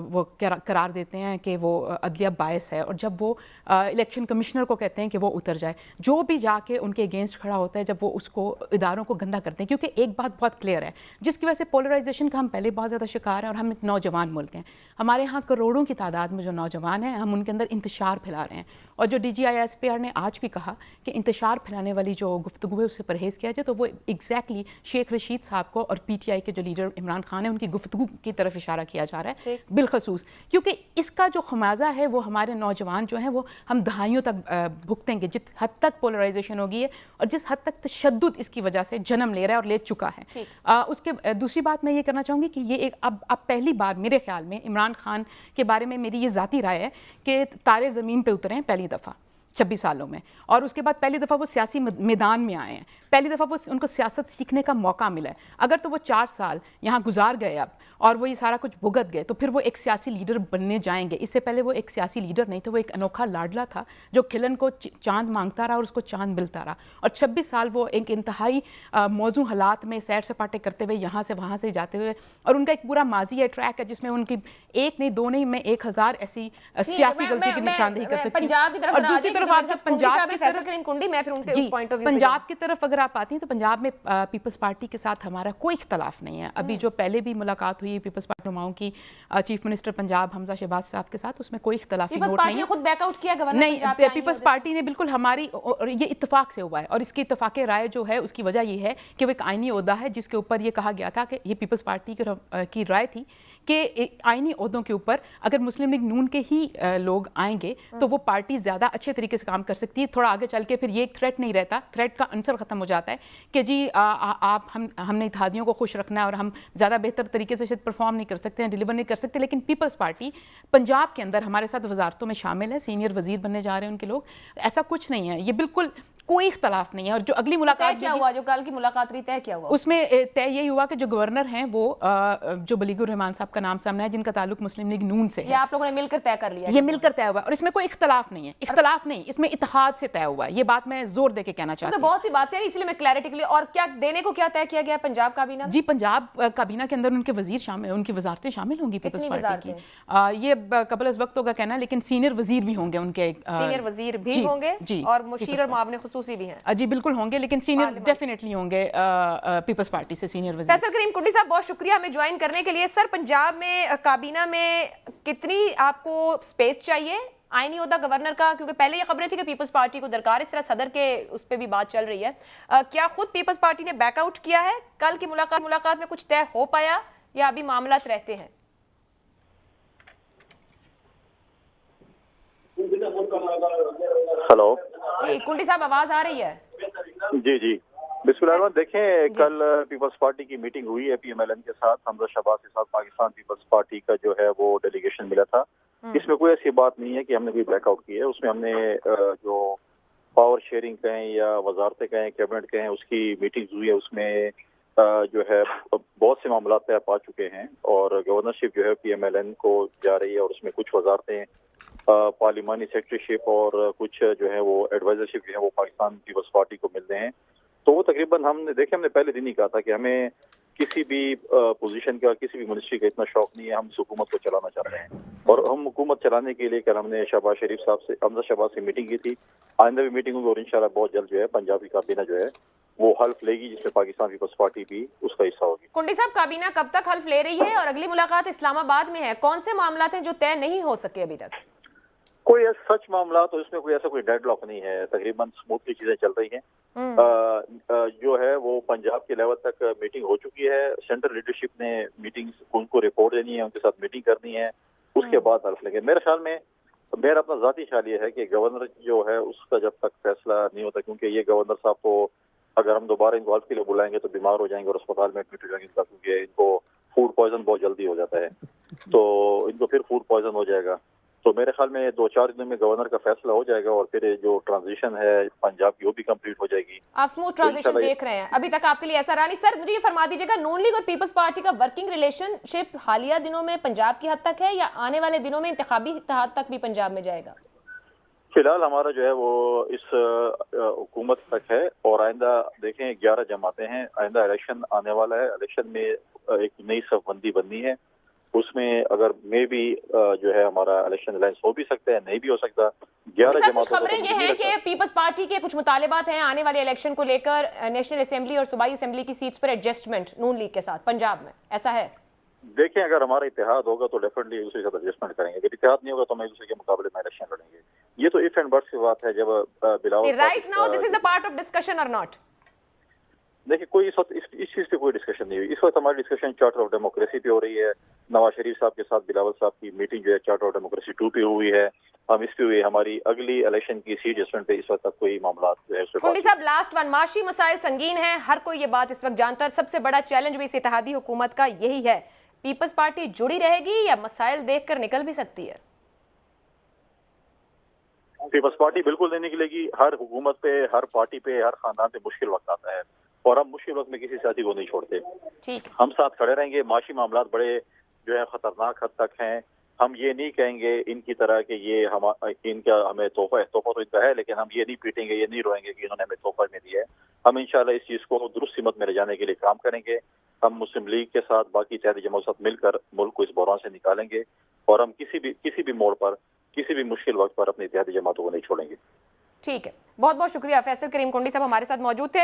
वो करार देते हैं कि वो अदलिया बायस है, और जब वो इलेक्शन कमिश्नर को कहते हैं कि वो उतर जाए, जो भी जाके उनके अगेंस्ट खड़ा होता है, जब वो उसको इदारों को गंदा करते हैं। क्योंकि एक बात बहुत क्लियर है जिसकी वजह से पोलराइजेशन का हम पहले बहुत ज़्यादा शिकार हैं, और हम एक नौजवान मुल्क हैं, हमारे यहाँ करोड़ों की तादाद में जो नौजवान हैं, हम उनके अंदर इंतशार फैला रहे हैं। और जो DGI-ISPR ने आज भी कहा कि इंतशार फैलाने वाली जो गुफ्तगू है उससे परहेज़ किया जाए, तो वो एग्जैक्टली शेख रशीद साहब को और PTI के जो लीडर इमरान खान है उनकी गुफ्तगू की तरफ इशारा किया जा रहा है बिलखसूस, क्योंकि इसका जो खमाजा है वो हमारे नौजवान जो हैं वो हम दहाइयों तक भुगतेंगे। जिस हद तक पोलराइजेशन हो गई है और जिस हद तक तशद्दुद इसकी वजह से जन्म ले रहा है और ले चुका है। उसके दूसरी बात मैं ये करना चाहूँगी कि ये एक अब पहली बार मेरे ख्याल में इमरान खान के बारे में मेरी ये ज़ाती राय है कि तारे ज़मीन पे उतरे हैं पहली दफ़ा 26 सालों में, और उसके बाद पहली दफ़ा वो सियासी मैदान में आए हैं, पहली दफ़ा वो उनको सियासत सीखने का मौका मिला है। अगर तो वो 4 साल यहाँ गुजार गए अब और वो ये सारा कुछ भुगत गए तो फिर वो एक सियासी लीडर बनने जाएंगे। इससे पहले वो एक सियासी लीडर नहीं थे, वो एक अनोखा लाडला था जो खिलन को चांद मांगता रहा और उसको चांद मिलता रहा। और 26 साल वो एक इंतहाई मौजू हालात में सैर सपाटे करते हुए यहाँ से वहाँ से जाते हुए, और उनका एक पूरा माजी है, ट्रैक है जिसमें उनकी एक नहीं दो नहीं, मैं 1000 ऐसी सियासी गलती की निशानदेही कर सकती हूँ। और दूसरी तरफ आप जब पंजाब की तरफ पंजाब की तरफ अगर आप आती हैं तो पंजाब में पीपल्स पार्टी के साथ हमारा कोई इख्तलाफ नहीं है। अभी जो पहले भी मुलाकात हुई पीपल्स पार्टी नुमाओं की चीफ मिनिस्टर पंजाब हमजा शहबाज साहब के साथ, उसमें कोई इख्तलाफी नोट नहीं है। खुद बैकआउट किया गवर्नर नहीं, पीपल्स पार्टी ने बिल्कुल हमारी, और ये इत्तेफाक से हुआ है, और इसकी इत्तेफाक राय जो है उसकी वजह ये है कि वो एक आईनी ओहदा है जिसके ऊपर ये कहा गया था कि ये पीपल्स पार्टी की राय थी कि आईनी ओहदों के ऊपर अगर मुस्लिम लीग नून के ही लोग आएंगे तो वो पार्टी ज़्यादा अच्छे तरीके से काम कर सकती है। थोड़ा आगे चल के फिर ये एक थ्रेट नहीं रहता, थ्रेट का आंसर ख़त्म हो जाता है कि जी आप हमने इत्तेहादियों को खुश रखना है और हम ज़्यादा बेहतर तरीके से शायद परफॉर्म नहीं कर सकते हैं, डिलीवर नहीं कर सकते। लेकिन पीपल्स पार्टी पंजाब के अंदर हमारे साथ वजारतों में शामिल है, सीनियर वजीर बनने जा रहे हैं उनके लोग, ऐसा कुछ नहीं है, ये बिल्कुल कोई इख्तलाफ नहीं है। और जो अगली मुलाकात क्या हुआ, जो कल की मुलाकात रही तय क्या हुआ, उसमें तय यही हुआ कि जो गवर्नर हैं वो जो बलीगुर रहमान साहब का नाम सामने है जिनका ताल्लुक मुस्लिम लीग नून से है, ये आप लोगों ने मिलकर तय कर लिया, ये मिलकर तय हुआ और इसमें कोई इख्तलाफ नहीं है, इख्तलाफ नहीं, इसमें इत्तेहाद से तय हुआ है। ये बात मैं जोर दे के कहना चाहती हूँ। तो बहुत सी बातें हैं इसलिए मैं क्लैरिटी के लिए, और क्या देने को क्या तय किया गया पंजाब काबीना? जी, पंजाब काबीना के अंदर उनके वजीर शामिल, उनकी वजारतें शामिल होंगी पीपल्स पार्टी की। ये कबल अज़ वक्त होगा कहना, लेकिन सीनियर वजीर भी होंगे उनके, सीनियर वजीर भी होंगे और मुशीर और मुआविन खुसूसी भी हैं। जी बिल्कुल होंगे, लेकिन सीनियर डेफिनेटली होंगे पीपल्स पार्टी से सीनियर वजीर। फैसल करीम कुंडी साहब, बहुत शुक्रिया हमें ज्वाइन करने के लिए। सर, पंजाब में काबीना में कितनी आपको स्पेस चाहिए आईनी ओहदा गवर्नर का? क्योंकि पहले ये खबरें थी कि पीपल्स पार्टी को दरकार, इस तरह सदर के उस पर भी बात चल रही है। क्या खुद पीपल्स पार्टी ने बैकआउट किया है? कल की मुलाकात में कुछ तय हो पाया या अभी मामलात रहते हैं? हेलो जी कुंडी साहब, आवाज आ रही है? जी बिस्मिल्लाह। देखें, कल पीपल्स पार्टी की मीटिंग हुई है PMLN के साथ, हमजा शहबाज के साथ पाकिस्तान पीपल्स पार्टी का जो है वो डेलीगेशन मिला था। इसमें कोई ऐसी बात नहीं है कि हमने कोई बैकआउट किया है। उसमें हमने जो पावर शेयरिंग कहें या वजारतें कहें, कैबिनेट कहें, उसकी मीटिंग हुई है, उसमें जो है बहुत से मामला तय पा चुके हैं और गवर्नरशिप जो है PMLN को जा रही है और उसमें कुछ वजारतें पार्लिमानी सेक्रेटरीशिप और कुछ जो है वो एडवाइजरशिप जो है वो पाकिस्तान पीपल्स पार्टी को मिल रहे हैं। तो वो तकरीबन हमने पहले दिन ही कहा था कि हमें किसी भी पोजीशन का, किसी भी मिनिस्ट्री का इतना शौक नहीं है, हम इस हुकूमत को चलाना चाह रहे हैं और हम हुकूमत चलाने के लिए कल हमने शहबाज शरीफ साहब से, हमजा शहबाज से मीटिंग की थी। आइंदा भी मीटिंग होगी और इंशाल्लाह बहुत जल्द जो है पंजाबी काबीना जो है वो हल्फ लेगी, जिसमें पाकिस्तान पीपल्स पार्टी भी उसका हिस्सा होगी। कुंडी साहब, काबीना कब तक हल्फ ले रही है और अगली मुलाकात इस्लामाबाद में है? कौन से मामला हैं जो तय नहीं हो सके अभी तक? कोई सच मामला तो इसमें कोई ऐसा कोई डेडलॉक नहीं है, तकरीबन स्मूथली चीजें चल रही हैं। जो है वो पंजाब के लेवल तक मीटिंग हो चुकी है, सेंट्रल लीडरशिप ने मीटिंग उनको रिपोर्ट देनी है, उनके साथ मीटिंग करनी है, उसके बाद हल्फ लेंगे। मेरे ख्याल में, मेरा अपना जाती ख्याल ये है कि गवर्नर जो है उसका जब तक फैसला नहीं होता, क्योंकि ये गवर्नर साहब को अगर हम दोबारा इनको हल्फ के लिए बुलाएंगे तो बीमार हो जाएंगे और अस्पताल में एडमिट हो जाएंगे, क्योंकि इनको फूड पॉइजन बहुत जल्दी हो जाता है, तो इनको फिर फूड पॉइजन हो जाएगा। تو میرے خیال میں 2-4 دنوں میں گورنر کا فیصلہ ہو جائے گا اور پھر جو ٹرانزیشن ہے پنجاب کی وہ بھی کمپلیٹ ہو جائے گی. آپ اسموتھ ٹرانزیشن دیکھ رہے ہیں ابھی تک آپ کے لیے ایسا رہا نہیں. سر مجھے یہ فرما دیجیے گا نون لیگ اور پیپلز پارٹی کا ورکنگ ریلیشن شپ حالیہ دنوں میں پنجاب کی حد تک ہے یا آنے والے دنوں میں انتخابی اتحاد تک بھی پنجاب میں جائے گا؟ فی الحال ہمارا جو ہے وہ اس حکومت تک ہے اور آئندہ دیکھیں 11 جماعتیں ہیں. آئندہ الیکشن آنے والا ہے. الیکشن میں ایک نئی صف بندی بننی ہے. اس میں اگر میں بھی جو ہے ہمارا الیکشن الائنس ہو بھی سکتا ہے نہیں بھی ہو سکتا. 11 جماعتوں خبریں یہ ہیں کہ پیپلز پارٹی کے کچھ مطالبات ہیں آنے والے الیکشن کو لے کر نیشنل اسمبلی اور صوبائی اسمبلی کی سیٹس پر ایڈجسٹمنٹ نون لیگ کے ساتھ پنجاب میں، ایسا ہے؟ دیکھیں اگر ہمارا اتحاد ہوگا تو ڈیفینیٹلی ایک دوسرے کے ساتھ ایڈجسٹمنٹ کریں گے. اگر اتحاد نہیں ہوگا تو ہم ایک دوسرے کے مقابلے میں الیکشن لڑیں گے. یہ تو اف اینڈ بٹس کی بات ہے. جب Bilawal right now this is the part of discussion اور ناٹ؟ دیکھیں کوئی اس وقت اس چیز پہ کوئی ڈسکشن نہیں ہوئی. اس وقت ہماری ڈسکشن چارٹر آف ڈیموکریسی پہ ہو رہی ہے. نواز شریف صاحب کے ساتھ بلاول صاحب کی میٹنگ جو ہے چارٹر آف ڈیموکریسی 2 پہ ہوئی ہے. ہم اس پہ ہوئی. ہماری اگلی الیکشن کی سیٹ ایڈجسٹمنٹ پہ اس وقت تک کوئی معاملات جو ہے کنڈی صاحب لاسٹ ون، معاشی مسائل سنگین ہیں، ہر کوئی یہ بات اس وقت جانتا ہے. سب سے بڑا چیلنج بھی اس اتحادی حکومت کا یہی ہے، پیپلز پارٹی جڑی رہے گی یا مسائل دیکھ کر نکل بھی سکتی ہے؟ پیپلز پارٹی بالکل نہیں نکلے گی. ہر حکومت پہ، ہر پارٹی پہ، ہر خاندان پہ مشکل وقت آتا ہے اور ہم مشکل وقت میں کسی ساتھی کو نہیں چھوڑتے. ٹھیک، ہم ساتھ کھڑے رہیں گے. معاشی معاملات بڑے جو ہے خطرناک حد تک ہیں. ہم یہ نہیں کہیں گے ان کی طرح کہ یہ ان کا ہمیں تحفہ تو ان کا ہے، لیکن ہم یہ نہیں پیٹیں گے، یہ نہیں روئیں گے کہ انہوں نے ہمیں تحفہ میں دیا ہے. ہم انشاءاللہ اس چیز کو درست سمت میں لے جانے کے لیے کام کریں گے. ہم مسلم لیگ کے ساتھ باقی اتحادی جماعت کے ساتھ مل کر ملک کو اس بحران سے نکالیں گے اور ہم کسی بھی موڑ پر، کسی بھی مشکل وقت پر اپنی اتحادی جماعتوں کو نہیں چھوڑیں گے. ٹھیک ہے، بہت بہت شکریہ. فیصل کریم کنڈی صاحب ہمارے ساتھ موجود تھے.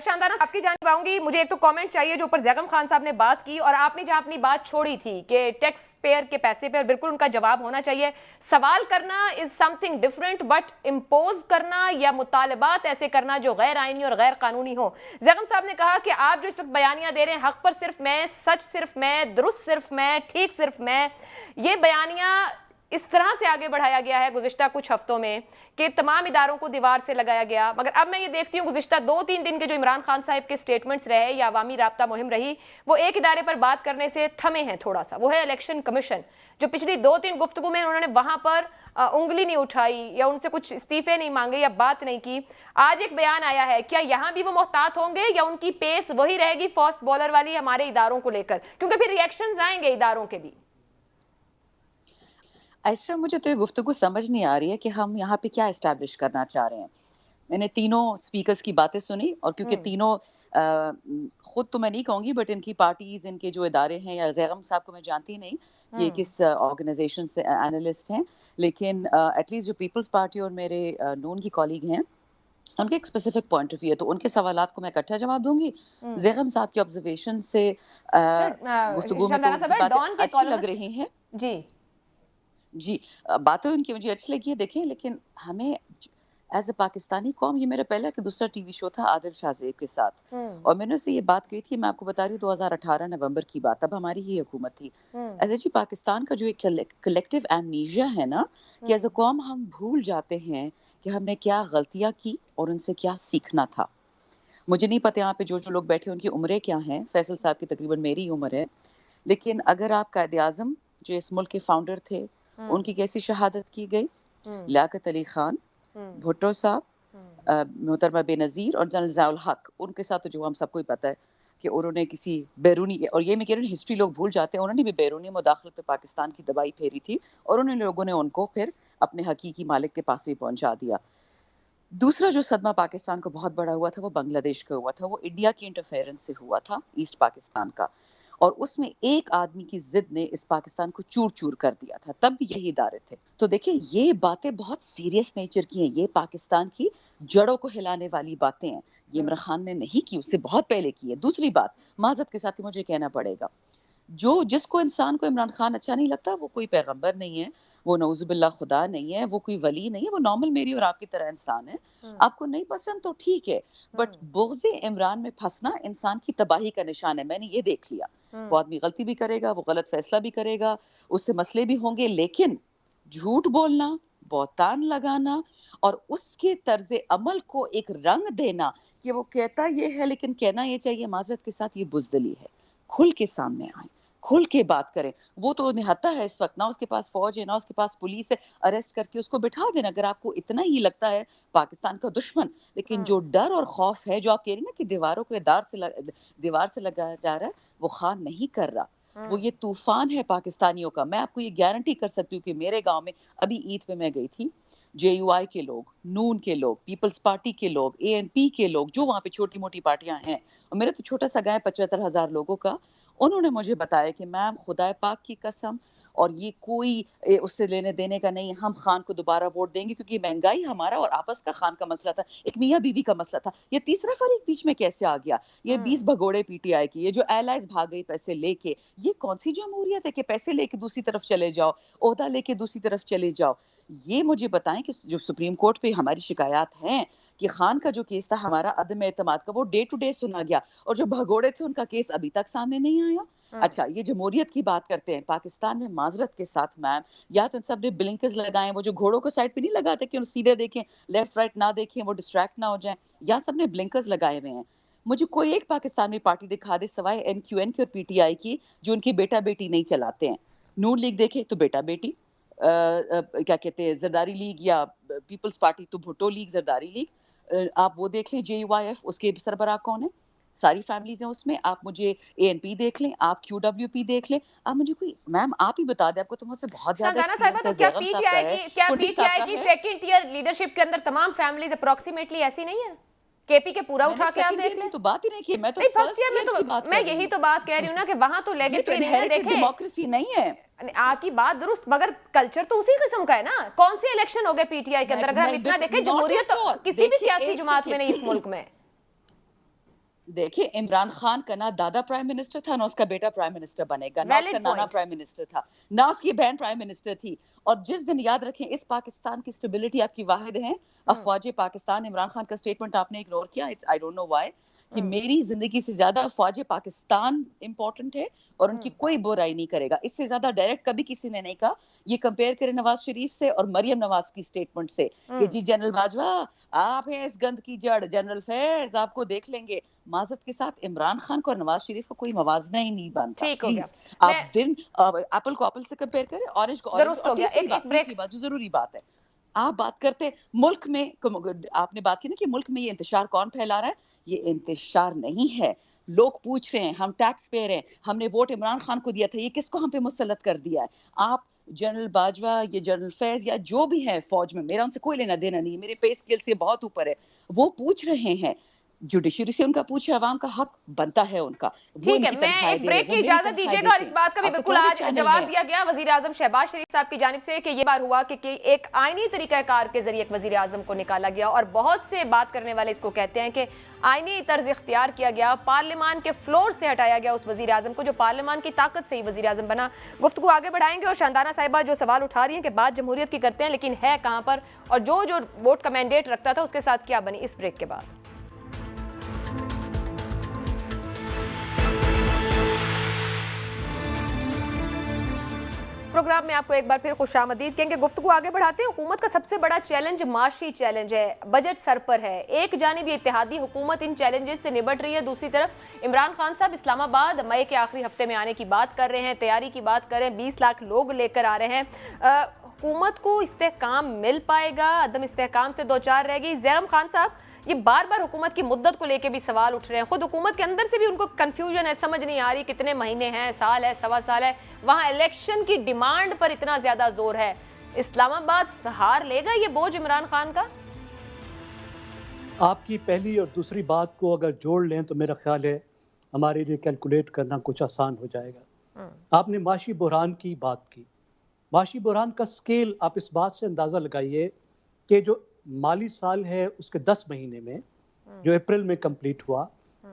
شاندانہ آپ کی جانب آؤں گی. مجھے ایک تو کامنٹ چاہیے جو اوپر زیغم خان صاحب نے بات کی اور آپ نے جہاں اپنی بات چھوڑی تھی کہ ٹیکس پیئر کے پیسے پر بالکل ان کا جواب ہونا چاہیے. سوال کرنا is something different but impose کرنا یا مطالبات ایسے کرنا جو غیر آئینی اور غیر قانونی ہو. زیغم صاحب نے کہا کہ آپ جو اس وقت بیانیاں دے رہے ہیں حق پر صرف میں، سچ صرف میں، درست صرف میں، ٹھیک صرف میں، یہ بیانیاں اس طرح سے آگے بڑھایا گیا ہے گزشتہ کچھ ہفتوں میں کہ تمام اداروں کو دیوار سے لگایا گیا. مگر اب میں یہ دیکھتی ہوں گزشتہ 2-3 دن کے جو عمران خان صاحب کے سٹیٹمنٹس رہے یا عوامی رابطہ مہم رہی، وہ ایک ادارے پر بات کرنے سے تھمے ہیں تھوڑا سا. وہ ہے الیکشن کمیشن. جو پچھلی 2-3 گفتگو میں انہوں نے وہاں پر انگلی نہیں اٹھائی یا ان سے کچھ استعفے نہیں مانگے یا بات نہیں کی. آج ایک بیان آیا ہے، کیا یہاں بھی وہ محتاط ہوں گے یا ان کی پیس وہی رہے گی فاسٹ بولر والی ہمارے اداروں کو لے کر؟ کیونکہ پھر ریئیکشنز آئیں گے اداروں کے بھی. ایسا مجھے تو یہ گفتگو سمجھ نہیں آ رہی ہے کہ ہم یہاں پہ کیا اسٹیبلش کرنا چاہ رہے ہیں. میں نے تینوں سپیکرز کی باتیں سنی اور کیونکہ تینوں خود تو میں نہیں کہوں گی بٹ ان کی پارٹیز، ان کے جو ادارے ہیں، یا زیغم صاحب کو میں جانتی نہیں کہ یہ کس آرگنائزیشن سے اینالسٹ ہیں، لیکن ایٹ لیسٹ جو پیپلز پارٹی اور میرے نون کی کالیگ ہیں ان کے ایک اسپیسیفک پوائنٹ آف ویو ہے تو ان کے سوالات کو میں اکٹھا جواب دوں گی. زیغم صاحب کی آبزرویشن سے گفتگو میں تو باتیں اچھی لگ رہی ہیں. جی باتیں ان کی مجھے اچھی لگی ہے. دیکھیں لیکن ہمیں ایز اے پاکستانی قوم، یہ میرا پہلا کہ دوسرا ٹی وی شو تھا عادل شاہ زیب کے ساتھ اور میں نے اسے یہ بات کہی تھی، میں آپ کو بتا رہی ہوں 2018 نومبر کی بات، تب ہماری ہی حکومت تھی. ایسے جی پاکستان کا جو ایک کلیکٹیو ایمنیشیا ہے نا کہ ایز اے قوم ہم بھول جاتے ہیں کہ ہم نے کیا غلطیاں کی اور ان سے کیا سیکھنا تھا. مجھے نہیں پتا یہاں پہ جو لوگ بیٹھے ان کی عمریں کیا ہیں. فیصل صاحب کی تقریباً میری عمر ہے، لیکن اگر آپ قائد اعظم جو اس ملک کے فاؤنڈر تھے ان کی کیسی شہادت کی گئی، لیاقت علی خان، بھٹو صاحب، محترمہ بے نظیر اور جنرل ضیاء الحق، ان کے ساتھ جو ہم سب کو ہی پتہ ہے کہ انہوں نے کسی بیرونی، اور یہ میں کہہ رہی ہوں ہسٹری لوگ بھول جاتے ہیں، انہوں نے بھی بیرونی مداخلت پہ پاکستان کی دبائی پھیری تھی اور انہوں لوگوں نے ان کو پھر اپنے حقیقی مالک کے پاس بھی پہنچا دیا. دوسرا جو صدمہ پاکستان کو بہت بڑا ہوا تھا وہ بنگلہ دیش کا ہوا تھا. وہ انڈیا کی انٹرفیرنس سے ہوا تھا ایسٹ پاکستان کا، اور اس میں ایک آدمی کی ضد نے اس پاکستان کو چور چور کر دیا تھا. تب بھی یہی ادارے تھے. تو دیکھیں یہ باتیں بہت سیریس نیچر کی ہیں، یہ پاکستان کی جڑوں کو ہلانے والی باتیں ہیں. یہ عمران خان نے نہیں کی، اس سے بہت پہلے کی ہے. دوسری بات معذرت کے ساتھ مجھے کہنا پڑے گا، جس کو انسان کو عمران خان اچھا نہیں لگتا وہ کوئی پیغمبر نہیں ہے، وہ نعوذ باللہ خدا نہیں ہے، وہ کوئی ولی نہیں ہے، وہ نارمل میری اور آپ کی طرح انسان ہے. آپ کو نہیں پسند تو ٹھیک ہے، بٹ بغض عمران میں پھنسنا انسان کی تباہی کا نشان ہے. میں نے یہ دیکھ لیا. وہ آدمی غلطی بھی کرے گا، وہ غلط فیصلہ بھی کرے گا، اس سے مسئلے بھی ہوں گے، لیکن جھوٹ بولنا، بہتان لگانا اور اس کے طرز عمل کو ایک رنگ دینا کہ وہ کہتا یہ ہے لیکن کہنا یہ چاہیے، معذرت کے ساتھ یہ بزدلی ہے. کھل کے سامنے آئیں، کھل کے بات کریں. وہ تو نہتا ہے اس وقت, نہ اس کے پاس فوج ہے نہ اس کے پاس پولیس ہے, اریسٹ کر کے اس کو بٹھا دینا اگر آپ کو اتنا ہی لگتا ہے پاکستان کا دشمن. لیکن جو ڈر اور خوف ہے, جو آپ کہہ رہی نا کہ دیواروں کو دیوار سے لگایا جا رہا ہے, وہ خان نہیں کر رہا. وہ یہ طوفان ہے پاکستانیوں کا. میں آپ کو یہ گارنٹی کر سکتی ہوں کہ میرے گاؤں میں ابھی عید پہ میں گئی تھی, جے یو آئی کے لوگ, نون کے لوگ, پیپلز پارٹی کے لوگ, اے این پی کے لوگ, جو وہاں پہ چھوٹی موٹی پارٹیاں ہیں, اور میرا تو چھوٹا سا گاؤں 75,000 لوگوں کا, انہوں نے مجھے بتایا کہ میم خدا پاک کی قسم, اور یہ کوئی اس سے لینے دینے کا نہیں, ہم خان کو دوبارہ ووٹ دیں گے کیونکہ مہنگائی ہمارا اور آپس کا خان کا مسئلہ تھا, ایک میاں بیوی کا مسئلہ تھا. یہ تیسرا فریق بیچ میں کیسے آ گیا؟ یہ 20 بھگوڑے پی ٹی آئی کی, یہ جو ایلائز بھاگ گئی پیسے لے کے, یہ کون سی جمہوریت ہے کہ پیسے لے کے دوسری طرف چلے جاؤ, عہدہ لے کے دوسری طرف چلے جاؤ؟ یہ مجھے بتائیں کہ جو سپریم کورٹ پہ ہماری شکایات ہیں کہ خان کا جو کیس تھا ہمارا عدم اعتماد کا, وہ ڈے ٹو ڈے سنا گیا, اور جو بھگوڑے تھے ان کا کیس ابھی تک سامنے نہیں آیا. اچھا, یہ جمہوریت کی بات کرتے ہیں پاکستان میں, معذرت کے ساتھ میم, یا تو ان سب نے بلنکرز لگائے, وہ جو گھوڑوں کو سائڈ پہ نہیں لگاتے کہ سیدھے دیکھیں, لیفٹ رائٹ نہ دیکھیں, وہ ڈسٹریکٹ نہ ہو جائیں, یا سب نے بلنکرز لگائے ہوئے ہیں. مجھے کوئی ایک پاکستان میں پارٹی دکھا دے سوائے ایم کیو این کی اور پی ٹی آئی کی جو ان کی بیٹا بیٹی نہیں چلاتے ہیں. نون لیگ دیکھے تو بیٹا بیٹی, کیا کہتے ہیں, زرداری لیگ یا پیپلز پارٹی تو بھٹو لیگ, زرداری لیگ. آپ وہ دیکھ لیں جے یو آئی ایف, اس کے سربراہ کون ہے, ساری فیملیز ہیں اس میں. آپ مجھے اے این پی دیکھ لیں, آپ کیو ڈبلیو پی دیکھ لیں, آپ مجھے کوئی, میم آپ ہی بتا دیں, آپ کو تو مجھ سے بہت زیادہ ایکسپیرینس ہے. کیا پی ٹی آئی کی سیکنڈ ٹیئر لیڈرشپ کے اندر تمام فیملیز اپروکسیمیٹلی ایسی نہیں ہے؟ کے پی کے پورا اٹھا کے آپ دیکھ لیں. تو بات ہی نہیں کی, میں تو فرسٹ ایئر میں تو میں یہی تو بات کہہ رہی ہوں نا کہ وہاں تو لیگیٹری نہیں ہے. دیکھیں ڈیموکریسی نہیں ہے, آپ کی بات درست, مگر کلچر تو اسی قسم کا ہے نا. کون سے الیکشن ہو گئے پی ٹی آئی کے اندر؟ اگر ہم اتنا دیکھیں, جمہوریت تو کسی بھی سیاسی جماعت میں نہیں اس ملک میں. دیکھیں عمران خان کا نہ دادا پرائم منسٹر تھا, نہ اس کا بیٹا پرائم منسٹر بنے گا, نہ اس کا نانا پرائم منسٹر تھا, نہ اس کی بہن پرائم منسٹر تھی. اور جس دن, یاد رکھیں, اس پاکستان کی اسٹیبلٹی آپ کی واحد ہے افواج پاکستان. عمران خان کا اسٹیٹمنٹ آپ نے اگنور کیا, آئی ڈونٹ نو وائی, کہ میری زندگی سے زیادہ افواج پاکستان امپورٹنٹ ہے اور ان کی کوئی برائی نہیں کرے گا. اس سے زیادہ ڈائریکٹ کبھی کسی نے نہیں کہا. یہ کمپیئر کریں نواز شریف سے اور مریم نواز کی اسٹیٹمنٹ سے کہ جی جنرل باجوہ آپ ہیں اس گند کی جڑ, جنرل فیض آپ کو دیکھ لیں گے. معذرت کے ساتھ عمران خان کو اور نواز شریف کو کوئی موازنہ ہی نہیں بنتا. پلیز آپ دن ایپل کو ایپل سے کمپیئر کریں, اورنج کو اورنج. اور تیسری بات جو ضروری بات ہے, آپ بات کرتے ملک میں, آپ نے بات کی نا کہ ملک میں یہ انتشار کون پھیلا رہا ہے. یہ انتشار نہیں ہے, لوگ پوچھ رہے ہیں, ہم ٹیکس پے رہے ہیں, ہم نے ووٹ عمران خان کو دیا تھا, یہ کس کو ہم پہ مسلط کر دیا ہے. آپ جنرل باجوہ, یہ جنرل فیض یا جو بھی ہے فوج میں, میرا ان سے کوئی لینا دینا نہیں, میرے پے اسکیل سے بہت اوپر ہے. وہ پوچھ رہے ہیں, جوڈیشری سے ان کا پوچھے, عوام کا حق بنتا ہے ان کا. ٹھیک ہے, میں ایک بریک کی اجازت دیجیے گا. اور اس بات کا بھی بالکل آج جواب دیا گیا وزیر اعظم شہباز شریف صاحب کی جانب سے کہ یہ بار ہوا کہ ایک آئینی طریقہ کار کے ذریعے ایک وزیر اعظم کو نکالا گیا, اور بہت سے بات کرنے والے اس کو کہتے ہیں کہ آئینی طرز اختیار کیا گیا, پارلیمان کے فلور سے ہٹایا گیا اس وزیر اعظم کو جو پارلیمان کی طاقت سے ہی وزیر اعظم بنا. گفتگو آگے بڑھائیں گے, اور شاندانہ صاحبہ جو سوال اٹھا رہی ہیں کہ بات جمہوریت کی کرتے ہیں لیکن ہے کہاں پر, اور جو ووٹ کا مینڈیٹ رکھتا تھا اس کے ساتھ کیا بنی, اس بریک کے بعد. پروگرام میں آپ کو ایک بار پھر خوش آمدید کہیں گے. گفتگو آگے بڑھاتے ہیں. حکومت کا سب سے بڑا چیلنج معاشی چیلنج ہے, بجٹ سر پر ہے. ایک جانب یہ اتحادی حکومت ان چیلنجز سے نبٹ رہی ہے, دوسری طرف عمران خان صاحب اسلام آباد مئی کے آخری ہفتے میں آنے کی بات کر رہے ہیں, تیاری کی بات کر رہے ہیں, 20 لاکھ لوگ لے کر آ رہے ہیں. حکومت کو استحکام مل پائے گا, عدم استحکام سے دوچار رہے گی؟ زیرم خان صاحب, یہ بار بار حکومت کی مدت کو لے کے بھی سوال اٹھ رہے ہیں, خود حکومت کے اندر سے بھی ان کو کنفیوژن ہے, سمجھ نہیں آ رہی کتنے مہینے ہیں, سال ہے, سوا سال ہے, وہاں الیکشن کی ڈیمانڈ پر اتنا زیادہ زور ہے. اسلام آباد سہار لے گا یہ بوجھ عمران خان کا؟ آپ کی پہلی اور دوسری بات کو اگر جوڑ لیں تو میرا خیال ہے ہمارے لیے کیلکولیٹ کرنا کچھ آسان ہو جائے گا. آپ نے معاشی بحران کی بات کی. معاشی بحران کا سکیل آپ اس بات سے اندازہ لگائیے کہ جو مالی سال ہے اس کے 10 مہینے میں جو اپریل میں کمپلیٹ ہوا,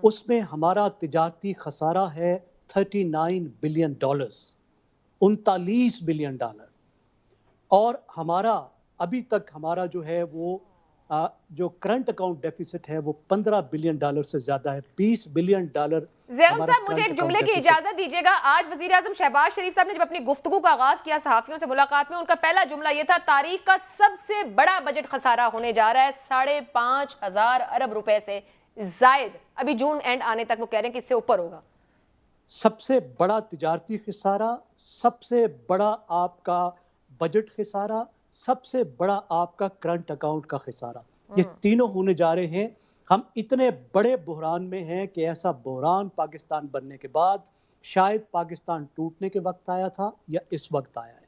اس میں ہمارا تجارتی خسارہ ہے $39 بلین, 39 بلین ڈالر. اور ہمارا ابھی تک ہمارا جو ہے وہ جو کرنٹ اکاؤنٹ ڈیفیسٹ ہے وہ $15 بلین سے زیادہ ہے. $20 بلین. زیرم صاحب مجھے ایک جملے کی اجازت دیجیے گا. آج وزیر اعظم شہباز شریف صاحب نے جب اپنی گفتگو کا آغاز کیا صحافیوں سے ملاقات میں, ان کا پہلا جملہ یہ تھا, تاریخ کا سب سے بڑا بجٹ خسارہ ہونے جا رہا ہے, 5,500 ارب روپے سے زائد. ابھی جون اینڈ آنے تک وہ کہہ رہے ہیں کہ اس سے اوپر ہوگا. सबसे बड़ा तिजारती खिसारा, सबसे बड़ा आपका बजट खिसारा, सबसे बड़ा आपका करंट अकाउंट का खिसारा, ये तीनों होने जा रहे हैं। हम इतने बड़े बहरान में हैं कि ऐसा बहरान पाकिस्तान बनने के बाद शायद पाकिस्तान टूटने के वक्त आया था या इस वक्त आया है।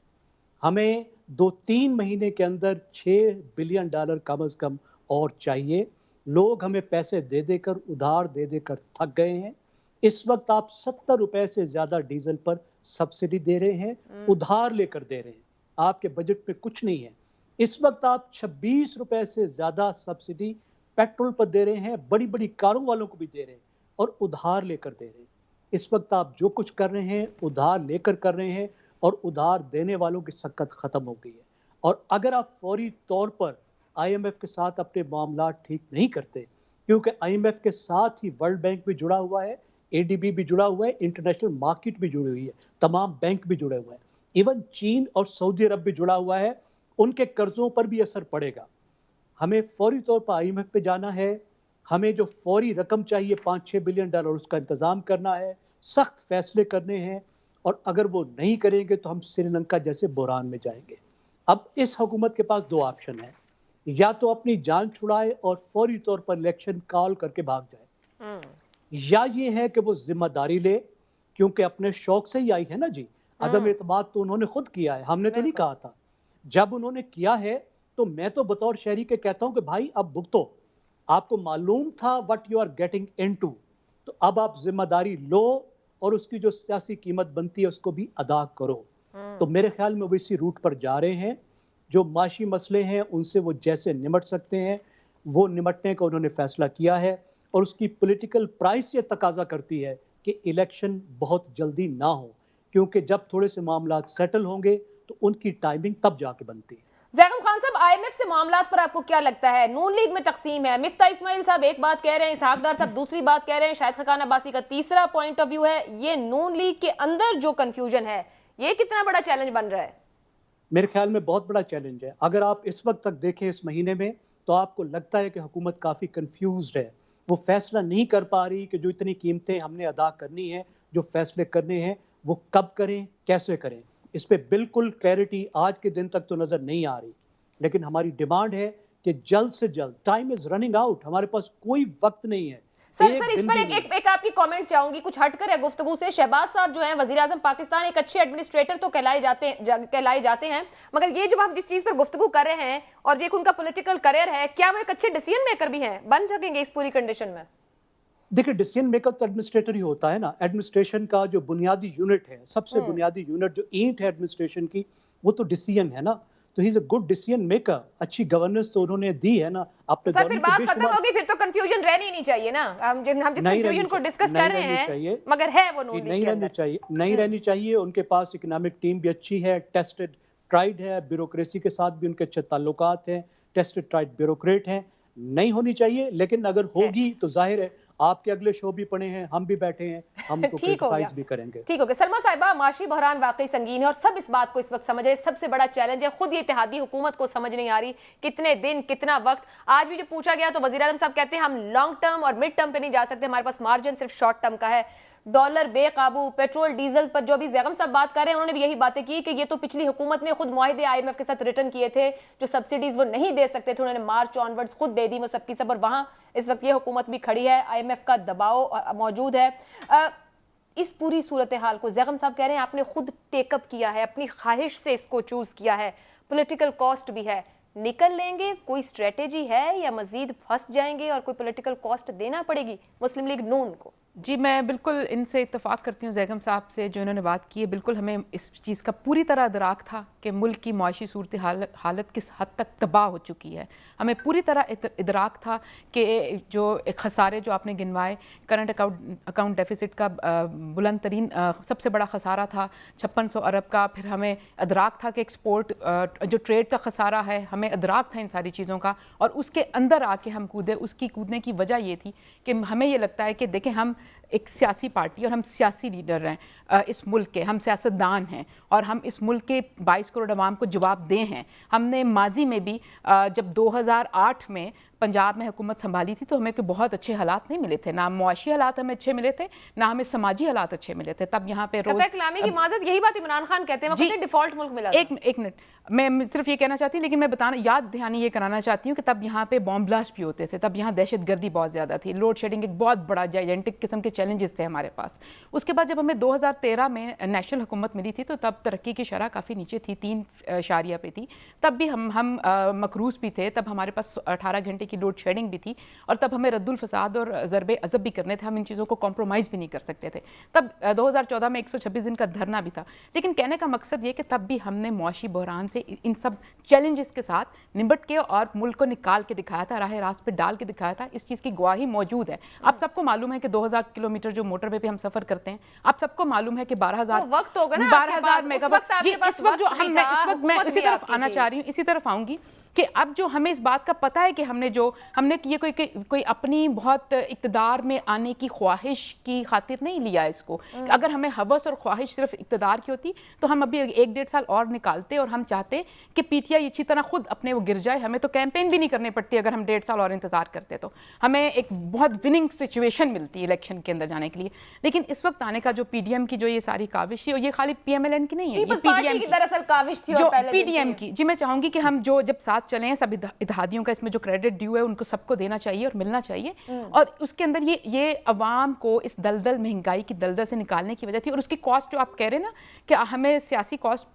हमें 2-3 महीने के अंदर $6 बिलियन कम से कम और चाहिए। लोग हमें पैसे दे देकर, उधार दे देकर थक गए हैं। इस वक्त आप 70 रुपए से ज्यादा डीजल पर सब्सिडी दे रहे हैं, उधार लेकर दे रहे हैं, आपके बजट में कुछ नहीं है। इस वक्त आप 26 रुपए से ज्यादा सब्सिडी पेट्रोल पर दे रहे हैं, बड़ी बड़ी कारों वालों को भी दे रहे हैं और उधार लेकर दे रहे हैं। इस वक्त आप जो कुछ कर रहे हैं उधार लेकर कर रहे हैं और उधार देने वालों की सक्कत खत्म हो गई है। और अगर आप फौरी तौर पर IMF के साथ अपने मामला ठीक नहीं करते, क्योंकि IMF के साथ ही वर्ल्ड बैंक भी जुड़ा हुआ है, ADB भी जुड़ा हुआ है, इंटरनेशनल मार्केट भी जुड़ी हुई है, तमाम बैंक भी जुड़े हुए हैं, इवन चीन और सऊदी अरब भी जुड़ा हुआ है, उनके कर्जों पर भी असर पड़ेगा। हमें फौरी तौर पर IMF पे जाना है, हमें जो फौरी रकम चाहिए $5-6 बिलियन उसका इंतजाम करना है, सख्त फैसले करने हैं, और अगर वो नहीं करेंगे तो हम श्रीलंका जैसे बहरान में जाएंगे। अब इस हुकूमत के पास 2 ऑप्शन है, या तो अपनी जान छुड़ाए और फौरी तौर पर इलेक्शन कॉल करके भाग जाए, या ये है कि वो जिम्मेदारी ले, क्योंकि अपने शौक से ही आई है ना जी। अदम एतमाद तो उन्होंने खुद किया है, हमने तो नहीं कहा था। जब उन्होंने किया है तो मैं तो बतौर शहरी के कहता हूं कि भाई अब भुगतो, आपको मालूम था what you are getting into, तो अब आप जिम्मेदारी लो और उसकी जो सियासी कीमत बनती है उसको भी अदा करो। तो मेरे ख्याल में वो इसी रूट पर जा रहे हैं। जो माशी मसले हैं उनसे वो जैसे निमट सकते हैं वो निमटने का उन्होंने फैसला किया है, और उसकी पॉलिटिकल प्राइस ये तकाजा करती है कि इलेक्शन बहुत जल्दी ना हो, क्योंकि जब थोड़े से मामला सेटल होंगे तो उनकी टाइमिंग तब जाके बनती है। ज़ैगम खान साहब, IMF से मामलात पर आपको क्या लगता है? नून लीग में तकसीम है, मिफ्ता इस्माइल साहब एक बात कह रहे हैं, इसहाक डार साहब दूसरी बात कह रहे हैं, शाहिद खाकान अब्बासी का तीसरा पॉइंट ऑफ व्यू है। ये नून लीग के अंदर जो कंफ्यूजन है, ये कितना बड़ा चैलेंज बन रहा है? मेरे ख्याल में बहुत बड़ा चैलेंज है। अगर आप इस वक्त तक देखें इस महीने में, तो आपको लगता है कि हुकूमत काफ़ी कंफ्यूज्ड है, वो फैसला नहीं कर पा रही कि जो इतनी कीमतें हमने अदा करनी है, जो फैसले करने हैं, वो कब करें, कैसे करें। इस पे बिल्कुल क्लैरिटी आज के दिन तक तो नज़र नहीं आ रही, लेकिन हमारी डिमांड है कि जल्द से जल्द, टाइम इज रनिंग आउट, हमारे पास कोई वक्त नहीं है। सर इस पर एक आपकी कमेंट चाहूंगी, कुछ हटकर है गुफ्तगू से। शहबाज साहब जो हैं वजीर आजम पाकिस्तान, एक अच्छे एडमिनिस्ट्रेटर तो कहलाए जाते हैं, मगर ये जब हम जिस चीज पर गुफ्तगू कर रहे हैं और ये उनका पॉलिटिकल करियर है, क्या वो एक अच्छे डिसीजन मेकर भी हैं, बन सकेंगे इस पूरी कंडीशन में? देखिए, डिसीजन मेकर तो एडमिनिस्ट्रेटर ही होता है ना। एडमिनिस्ट्रेशन का जो बुनियादी यूनिट है, सबसे बुनियादी यूनिट जो ईंट है एडमिनिस्ट्रेशन की, वो तो डिसीजन है ना। तो he is a good decision maker. अच्छी गवर्नेंस तो उन्होंने दी है ना। सर फिर बात खत्म होगी, फिर तो कंफ्यूजन रहनी नहीं चाहिए ना। हम जिस कंफ्यूजन को डिस्कस कर रहे हैं, मगर है वो नून लीग नहीं रहनी चाहिए, नहीं रहनी चाहिए। उनके पास इकोनॉमिक टीम भी अच्छी है, टेस्टेड ट्राइड है, ब्यूरोक्रेसी के साथ भी उनके अच्छे ताल्लुकात हैं, टेस्टेड ट्राइड ब्यूरोक्रेट हैं। नहीं होनी चाहिए, लेकिन अगर होगी तो जाहिर है आपके अगले शो भी पड़े हैं, हम भी बैठे हैं, हम तो क्रिटिसाइज भी करेंगे। ठीक हो गया। सलमा साहिबा, माशी बहरान वाकई संगीन है और सब इस बात को इस वक्त समझ रहे। सबसे बड़ा चैलेंज है, खुद ये इत्तेहादी हुकूमत को समझ नहीं आ रही कितने दिन कितना वक्त। आज भी जब पूछा गया तो वजीर आज़म साहब कहते हैं हम लॉन्ग टर्म और मिड टर्म पे नहीं जा सकते, हमारे पास मार्जिन सिर्फ शॉर्ट टर्म का है। डॉलर बेकाबू, पेट्रोल डीजल पर जो भी ज़ैगम साहब बात कर रहे हैं, उन्होंने भी यही बातें की कि ये तो पिछली हुकूमत ने खुद मुआहिदे IMF के साथ रिटर्न किए थे, जो सब्सिडीज वो नहीं दे सकते थे, उन्होंने मार्च ऑनवर्ड्स खुद दे दी वो सबकी सब, और वहाँ इस वक्त ये हुकूमत भी खड़ी है, IMF का दबाव मौजूद है। इस पूरी सूरत हाल को ज़ैगम साहब कह रहे हैं आपने खुद टेकअप किया है, अपनी ख्वाहिश से इसको चूज़ किया है, पॉलिटिकल कॉस्ट भी है, निकल लेंगे, कोई स्ट्रेटेजी है या मजीद फंस जाएंगे और कोई पॉलिटिकल कॉस्ट देना पड़ेगी मुस्लिम लीग नून को? जी, मैं बिल्कुल इनसे इत्तफाक करती हूँ ज़ैगम साहब से जो इन्होंने बात की है। बिल्कुल हमें इस चीज़ का पूरी तरह इदराक था कि मुल्क की माशी सूरत हालत किस हद तक तबाह हो चुकी है। हमें पूरी तरह इदराक था कि जो खसारे जो आपने गिनवाए, करंट अकाउंट डेफिसिट का बुलंद तरीन सबसे बड़ा खसारा था 5600 अरब का। फिर हमें इदराक था कि एक्सपोर्ट जो ट्रेड का खसारा है, हमें इदराक था इन सारी चीज़ों का, और उसके अंदर आके हम कूदे। उसकी कूदने की वजह ये थी कि हमें ये लगता है कि देखें, हम ایک سیاسی پارٹی اور ہم سیاسی لیڈر ہیں اس ملک کے, ہم سیاستدان ہیں اور ہم اس ملک کے 22 کروڑ عوام کو جواب دہ ہیں. ہم نے ماضی میں بھی جب 2008 میں پنجاب میں حکومت سنبھالی تھی تو ہمیں کوئی بہت اچھے حالات نہیں ملے تھے, نہ معاشی حالات ہمیں اچھے ملے تھے, نہ ہمیں سماجی حالات اچھے ملے تھے. تب یہاں پہ قطع کلامی کی معذرت, یہی بات عمران خان کہتے ہیں, وہ کہتے ہیں ڈیفالٹ ملک ملا. ایک منٹ, میں صرف یہ کہنا چاہتی ہوں, لیکن میں یاد دہانی یہ کرانا چاہتی ہوں کہ تب یہاں پہ بام بلاسٹ بھی ہوتے تھے, تب یہاں دہشت گردی بہت زیادہ تھی, لوڈ شیڈنگ ایک بہت بڑا جائنٹک قسم کے چیلنجز تھے ہمارے پاس. اس کے بعد جب ہمیں 2013 میں نیشنل حکومت ملی تھی تو تب ترقی کی شرح کافی نیچے تھی, 3 پہ تھی. تب بھی ہم مقروض بھی تھے, تب ہمارے پاس 18 گھنٹے کی لوڈ شیڈنگ بھی تھی, اور تب ہمیں رد الفساد اور ضرب عضب بھی کرنے تھے, ہم ان چیزوں کو کمپرومائز بھی نہیں کر سکتے تھے. تب 2014 میں 126 دن کا دھرنا بھی تھا. لیکن کہنے کا مقصد یہ کہ تب بھی ہم نے معاشی بحران سے ان سب چیلنجز کے ساتھ نمٹ کے اور ملک کو نکال کے دکھایا تھا, راہ راست پہ ڈال کے دکھایا تھا. اس چیز کی گواہی موجود ہے. آپ سب کو معلوم ہے کہ 2000 کلومیٹر جو موٹر وے پہ ہم سفر کرتے ہیں, آپ سب کو معلوم ہے کہ 12,000 میگا واٹ. جی, اس وقت جو میں اسی طرف آنا چاہ رہی ہوں, اسی طرف آؤں گی کہ اب جو ہمیں اس بات کا پتہ ہے کہ ہم نے یہ کوئی اپنی بہت اقتدار میں آنے کی خواہش کی خاطر نہیں لیا اس کو. اگر ہمیں ہوس اور خواہش صرف اقتدار کی ہوتی تو ہم ابھی 1-1.5 سال اور نکالتے, اور ہم چاہتے کہ پی ٹی آئی اچھی طرح خود اپنے وہ گر جائے. ہمیں تو کیمپین بھی نہیں کرنے پڑتی اگر ہم 1.5 سال اور انتظار کرتے, تو ہمیں ایک بہت وننگ سچویشن ملتی ہے الیکشن کے اندر جانے کے لیے. لیکن اس وقت آنے کا جو پی ڈی ایم کی جو یہ ساری کاوش تھی, اور یہ خالی پی ایم ایل این کی نہیں ہے, یہ پی ڈی ایم کی دراصل کاوش تھی, جو پی ڈی ایم کی. جی, میں چاہوں گی کہ ہم جب ساتھ چلیں ہیں, سب اتحادیوں کا اس میں جو کریڈٹ ڈیو ہے ان کو سب کو دینا چاہیے اور ملنا چاہیے. اور اس کے اندر یہ عوام کو اس دلدل, مہنگائی کی دلدل سے نکالنے کی وجہ تھی. اور اس کی کاسٹ جو آپ کہہ رہے ہیں نا کہ ہمیں سیاسی کاسٹ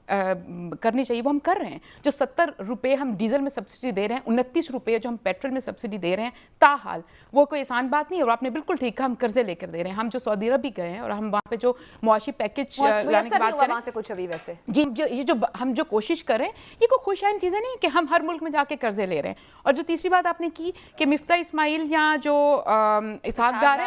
کرنی چاہیے, وہ ہم کر رہے ہیں. جو 70 روپے ہم ڈیزل میں سبسڈی دے رہے ہیں, 29 روپے جو ہم پیٹرول میں سبسڈی دے رہے ہیں, تاحال وہ کوئی آسان بات نہیں ہے. اور آپ نے بالکل ٹھیک کہا, ہم قرضے لے کر دے رہے ہیں. ہم جو سعودی عرب بھی گئے ہیں اور ہم وہاں پہ جو معاشی پیکج لانے کی بات کریں, کچھ ابھی ویسے جی, یہ ہم جو کوشش کریں, یہ کوئی خوشائن چیزیں نہیں کہ ہم ہر ملک میں جا کے قرضے لے رہے ہیں. اور جو تیسری بات آپ نے کی کہ مفتاح اسماعیل یا جو اسحاق ڈار ہے,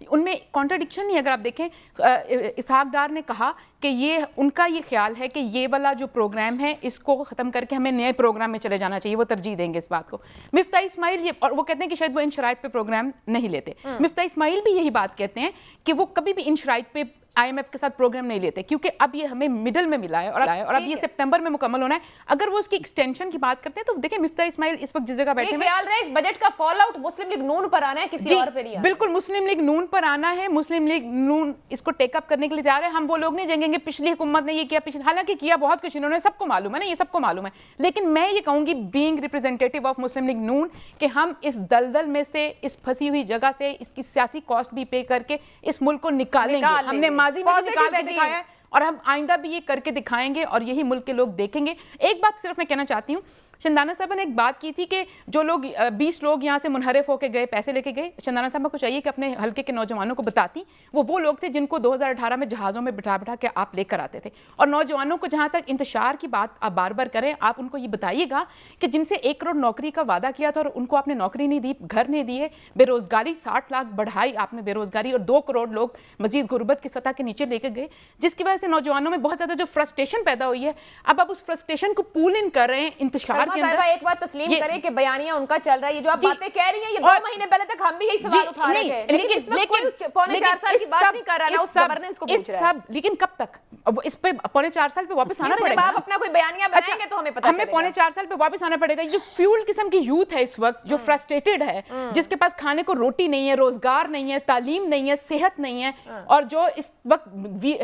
ان میں کانٹرڈکشن نہیں. اگر آپ دیکھیں, اسحاق ڈار نے کہا کہ ان کا یہ خیال ہے کہ یہ والا جو پروگرام ہے اس کو ختم کر کے ہمیں نئے پروگرام میں چلے جانا چاہیے, وہ ترجیح دیں گے اس بات کو. مفتاح اسماعیل اور وہ کہتے ہیں کہ شاید وہ ان شرائط پہ پروگرام نہیں لیتے. مفتاح اسماعیل بھی یہی بات کہتے ہیں کہ وہ کبھی بھی ان شرائط پہ آئی ایم ایف کے ساتھ پروگرام نہیں لیتے, کیونکہ اب یہ ہمیں مڈل میں ملا ہے اور اب یہ سپٹمبر میں مکمل ہونا ہے. اگر وہ اس کی ایکسٹینشن کی بات کرتے ہیں تو دیکھیں مفتاح اسماعیل اس وقت جس جگہ بیٹھے ہیں, خیال رہے اس بجٹ کا فال آؤٹ مسلم لیگ نون پر آنا ہے, کسی اور پہ نہیں. بالکل مسلم لیگ نون پر آنا ہے. مسلم لیگ نون اس کو ٹیک اپ کرنے کے لیے تیار ہے. ہم وہ لوگ نہیں جائیں گے پچھلی حکومت نے یہ کیا, حالانکہ کیا بہت کچھ انہوں نے, سب کو معلوم ہے نا, یہ سب کو معلوم ہے. لیکن میں یہ کہوں گی بینگ ریپرزینٹیٹیو آف مسلم لیگ نون کہ ہم اس دلدل میں سے, اس پھنسی ہوئی جگہ سے, اس کی سیاسی کاسٹ بھی پے کر کے اس ملک کو نکالیں گے. ہم نے ماضی میں نکال دکھایا ہے اور ہم آئندہ بھی یہ کر کے دکھائیں گے, اور یہی ملک کے لوگ دیکھیں گے. ایک بات صرف میں کہنا چاہتی ہوں, شندانہ صاحبہ نے ایک بات کی تھی کہ جو لوگ 20 لوگ یہاں سے منحرف ہو کے گئے, پیسے لے کے گئے. شندانہ صاحبہ کو چاہیے کہ اپنے حلقے کے نوجوانوں کو بتاتی, وہ لوگ تھے جن کو 2018 میں جہازوں میں بٹھا کے آپ لے کر آتے تھے. اور نوجوانوں کو جہاں تک انتشار کی بات آپ بار بار کریں, آپ ان کو یہ بتائیے گا کہ جن سے 1 کروڑ نوکری کا وعدہ کیا تھا اور ان کو آپ نے نوکری نہیں دی, گھر نہیں دیے, بے روزگاری 60 لاکھ بڑھائی آپ نے بے روزگاری, اور 2 کروڑ لوگ مزید غربت کی سطح کے نیچے لے کے گئے, جس کی وجہ سے نوجوانوں میں بہت زیادہ جو فرسٹریشن پیدا ہوئی ہے. اب آپ اس فرسٹریشن کو پول ان کر رہے ہیں انتشار کے اندر. ایک بات تسلیم کریں کہ بیانیہ ان کا چل رہا ہے, یہ جو آپ باتیں کہہ رہی ہیں یہ 2 مہینے پہلے تک ہم بھی یہی سوال اٹھا رہے تھے, لیکن اس وقت کوئی 3.25 سال کی بات نہیں کر رہا ہے, اس گورننس کو پوچھ رہا ہے. لیکن کب تک اس پہ 3.25 سال پہ واپس آنا پڑے گا. آپ اپنا کوئی بیانیہ بنائیں گے تو ہمیں پتہ چلے گا. ہمیں 3.25 سال پہ واپس آنا پڑے گا. جو فیول قسم کی یوتھ ہے اس وقت, جو فرسٹریٹڈ ہے, جس کے پاس کھانے کو روٹی نہیں ہے, روزگار نہیں ہے, تعلیم نہیں ہے, صحت نہیں ہے, اور جو اس وقت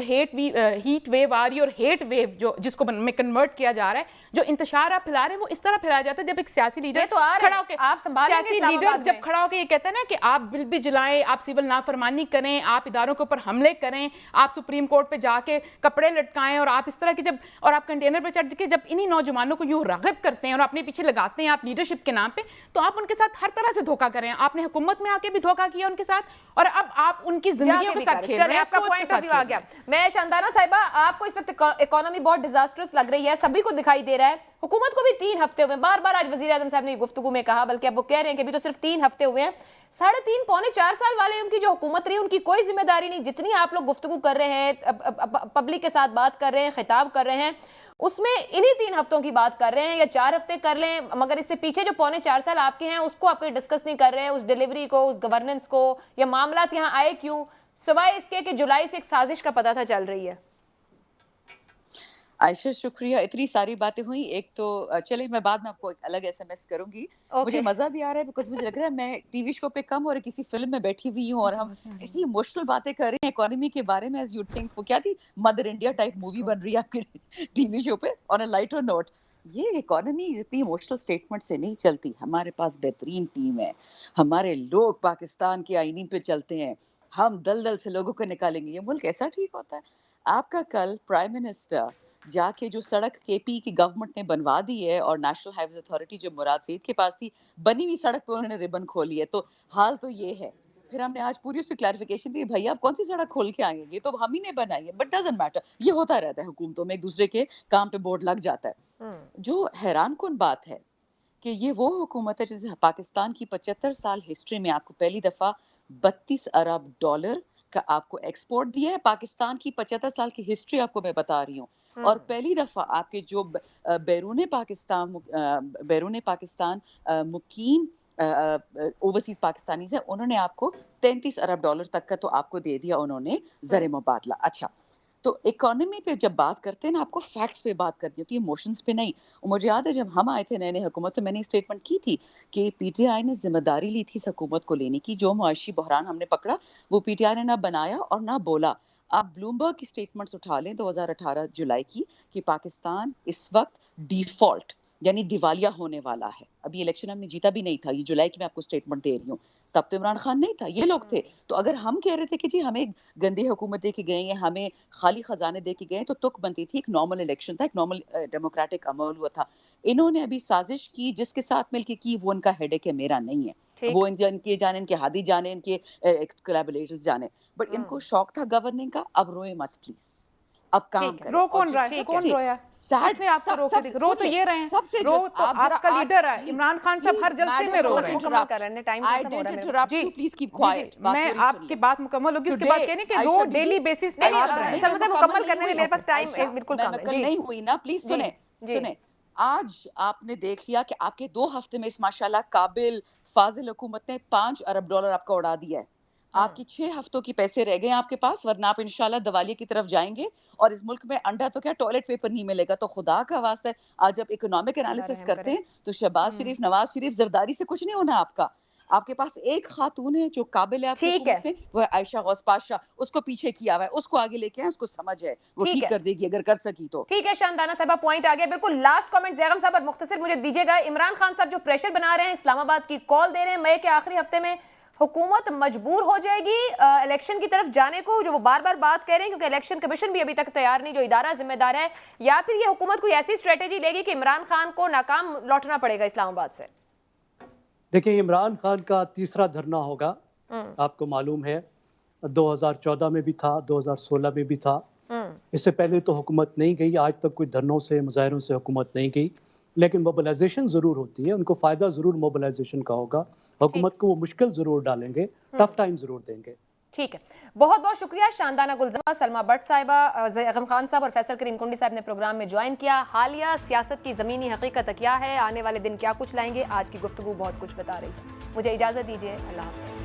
ہیٹ ویو آ رہی ہے اور ہیٹ ویو جو جس کو میں کنورٹ کیا جا رہا ہے, جو انتشار آپ پھیلا رہے ہیں وہ اس طرح پھیلایا جاتا ہے جب ایک سیاسی لیڈر جب کھڑا ہو کے یہ کہتا ہے نا کہ آپ بل بھی جلائیں, آپ سول نافرمانی کریں, آپ اداروں کے اوپر حملے کریں, آپ سپریم کورٹ پہ جا کے کپڑے لٹکائیں, اور آپ اس طرح کی اور آپ کنٹینر پہ چڑھ کے جب انہی نوجوانوں کو یوں راغب کرتے ہیں اور اپنے پیچھے لگاتے ہیں آپ لیڈرشپ کے نام پہ, تو آپ ان کے ساتھ ہر طرح سے دھوکہ کریں. آپ نے حکومت میں آ کے بھی دھوکہ کیا ان کے ساتھ, اور اب آپ ان کی زندگیوں کے ساتھ کھیل رہے ہیں. آپ کا پوائنٹ آف ویو آ گیا. میں شاندانہ صاحبہ, آپ کو اس وقت اکانومی بہت ڈیزاسٹرس لگ رہی ہے, سبھی کو دکھائی دے رہا ہے. حکومت کو بھی 3 ہفتے ہوئے, بار بار آج وزیر اعظم صاحب نے گفتگو میں کہا, بلکہ اب وہ کہہ رہے ہیں کہ ابھی تو صرف 3 ہفتے ہوئے ہیں. 3.5 پونے 4 سال والے ان کی جو حکومت رہی ان کی کوئی ذمہ داری نہیں. جتنی آپ لوگ گفتگو کر رہے ہیں, پبلک کے ساتھ بات کر رہے ہیں, خطاب کر رہے ہیں, اس میں انہی 3 ہفتوں کی بات کر رہے ہیں یا 4 ہفتے کر لیں، مگر اس سے پیچھے جو پونے 4 سال آپ کے ہیں اس کو آپ کوئی ڈسکس نہیں کر رہے، اس ڈیلیوری کو، اس گورننس کو، یا معاملات یہاں آئے کیوں، سوائے اس کے کہ جولائی سے ایک سازش کا پتہ تھا چل رہی ہے؟ عائشہ شکریہ، اتنی ساری باتیں ہوئی. ایک تو چلے میں بعد میں آپ کو ایک الگ SMS کروں گی. مجھے مزہ بھی آ رہا ہے بیکاز مجھے لگ رہا ہے میں ٹی وی شو پہ کم اور کسی فلم میں بیٹھی ہوئی ہوں اور ہم ایسی ایموشنل باتیں کر رہے ہیں اکانومی کے بارے میں. ایز یو تھنک وہ کیا تھی، مدر انڈیا ٹائپ مووی بن رہی ہے آپ کے ٹی وی شو پہ آن اے لائٹر نوٹ. یہ اکانومی اتنی ایموشنل اسٹیٹمنٹ سے نہیں چلتی. ہمارے پاس بہترین ٹیم ہے، ہمارے لوگ پاکستان کے آئین پہ چلتے ہیں، ہم دل سے لوگوں کو نکالیں گے. یہ ملک ایسا ٹھیک ہوتا ہے؟ آپ کا کل پرائم منسٹر جا کے جو سڑک کے پی کی گورنمنٹ نے بنوا دی ہے اور نیشنل ہائیویز اتھارٹی جو مراد سعید کے پاس تھی، بنی ہوئی سڑک پہ انہوں نے ربن کھولی ہے. تو حال تو یہ ہے. پھر ہم نے آج پوری اس سے کلیریفیکیشن دی، بھائی آپ کون سی سڑک کھول کے آئیں گے، یہ تو ہم ہی نے بنائی ہے. بٹ ڈزنٹ میٹر، یہ ہوتا رہتا ہے حکومتوں میں، ایک دوسرے کے کام پہ بورڈ لگ جاتا ہے. جو حیران کن بات ہے کہ یہ وہ حکومت ہے جسے پاکستان کی 75 سال ہسٹری میں آپ کو پہلی دفعہ 32 ارب ڈالر کا آپ کو ایکسپورٹ دیا ہے. پاکستان کی 75 سال کی ہسٹری آپ کو میں بتا رہی ہوں. اور پہلی دفعہ آپ کے جو بیرون پاکستان مقیم اوورسیز پاکستانیز ہیں، انہوں نے آپ کو 33 ارب ڈالر تک کا تو آپ کو دے دیا انہوں نے زر مبادلہ. اچھا، تو اکانومی پہ جب بات کرتے ہیں نا، آپ کو فیکٹس پہ بات کرنی ہوتی ہے، ایموشنز پہ نہیں. مجھے یاد ہے جب ہم آئے تھے نئے حکومت میں، میں نے اسٹیٹمنٹ کی تھی کہ پی ٹی آئی نے ذمہ داری لی تھی اس حکومت کو لینے کی. جو معاشی بحران ہم نے پکڑا وہ پی ٹی آئی نے نہ بنایا اور نہ بولا. آپ بلومبرگ کی سٹیٹمنٹس اٹھا لیں 2018 جولائی کی کہ پاکستان اس وقت ڈیفالٹ یعنی دیوالیہ ہونے والا ہے. ابھی الیکشن ہم نے جیتا بھی نہیں تھا، یہ جولائی کی میں آپ کو سٹیٹمنٹ دے رہی ہوں. تب تو عمران خان نہیں تھا، یہ لوگ تھے. تو اگر ہم کہہ رہے تھے کہ جی ہمیں گندی حکومت دے کے گئے ہیں، ہمیں خالی خزانے دے کے گئے، تو تک بنتی تھی. ایک نارمل الیکشن تھا، ایک نارمل ڈیموکریٹک عمل ہوا تھا. انہوں نے ابھی سازش کی جس کے ساتھ مل کے کی، وہ ان کا ہیڈ ایک ہے، میرا نہیں ہے. وہ ان کے جانے، ان کے ہادی جانے، ان کے کولیبوریٹرز جانے. بٹ ان کو شوق تھا گورننگ کا. اب روئے مت پلیز، اب کام کریں. رو کون رہا ہے؟ کون رویا؟ کس نے آپ کو روکے دیا؟ رو تو یہ رہے ہیں، رو تو آپ کا لیڈر ہے عمران خان صاحب، ہر جلسے میں رو رہے ہیں. میں آپ کی بات مکمل ہوگی اس کے بعد کہنے کہ رو ڈیلی بیسس پہ آپ رہے ہیں. مکمل کرنے میں میرے پاس ٹائم بالکل کم ہے. نہیں ہوئی نا، پلیز سنیں. آج آپ نے دیکھ لیا کہ آپ کے 2 ہفتے میں اس ماشاءاللہ قابل فاضل حکومت نے 5 ارب ڈالر آپ کا اڑا دیا ہے. آپ کی 6 ہفتوں کی پیسے رہ گئے آپ کے پاس، ورنہ آپ انشاءاللہ دیوالیے کی طرف جائیں گے اور اس ملک میں انڈا تو کیا ٹوائلٹ پیپر نہیں ملے گا. تو خدا کا واسطہ ہے، آج جب اکنامک انالیسس کرتے ہیں تو شہباز شریف، نواز شریف، زرداری سے کچھ نہیں ہونا آپ کا. آپ کے پاس ایک خاتون ہے جو قابل ہے آپ کی حکومت میں، وہ ہے عائشہ غوث پاشا. اس کو پیچھے کیا ہوا ہے، اس کو آگے لے کے آئے، اس کو سمجھ ہے، وہ ٹھیک کر دے گی اگر کر سکی تو. ٹھیک ہے شاندانہ صاحبہ، پوائنٹ آ گیا. بالکل لاسٹ کامنٹ زیغم صاحب اور مختصر مجھے دیجیے گا. عمران خان صاحب جو پریشر بنا رہے ہیں، اسلام آباد کی کال دے رہے ہیں مئی کے آخری ہفتے میں حکومت مجبور ہو جائے گی الیکشن کی طرف جانے کو، جو وہ بار بار بات کہہ رہے ہیں، کیونکہ الیکشن کمیشن بھی ابھی تک تیار نہیں جو ادارہ ذمہ دار ہے، یا پھر یہ حکومت کوئی ایسی اسٹریٹجی لے گی کہ عمران خان کو ناکام لوٹنا پڑے گا اسلام آباد سے؟ دیکھیں، عمران خان کا تیسرا دھرنا ہوگا. آپ کو معلوم ہے 2014 میں بھی تھا، 2016 میں بھی تھا. اس سے پہلے تو حکومت نہیں گئی، آج تک کوئی دھرنوں سے، مظاہروں سے حکومت نہیں گئی. لیکن موبلائزیشن ضرور ہوتی ہے، ان کو فائدہ ضرور موبلائزیشن کا ہوگا. حکومت کو وہ مشکل ضرور ڈالیں گے، ٹف ٹائم ضرور دیں گے. ٹھیک ہے، بہت بہت شکریہ شاندانہ گلزمہ، سلمہ بٹ صاحبہ، زیغم خان صاحب اور فیصل کریم کنڈی صاحب نے پروگرام میں جوائن کیا. حالیہ سیاست کی زمینی حقیقت کیا ہے، آنے والے دن کیا کچھ لائیں گے، آج کی گفتگو بہت کچھ بتا رہی ہے. مجھے اجازت دیجیے، اللہ حافظ.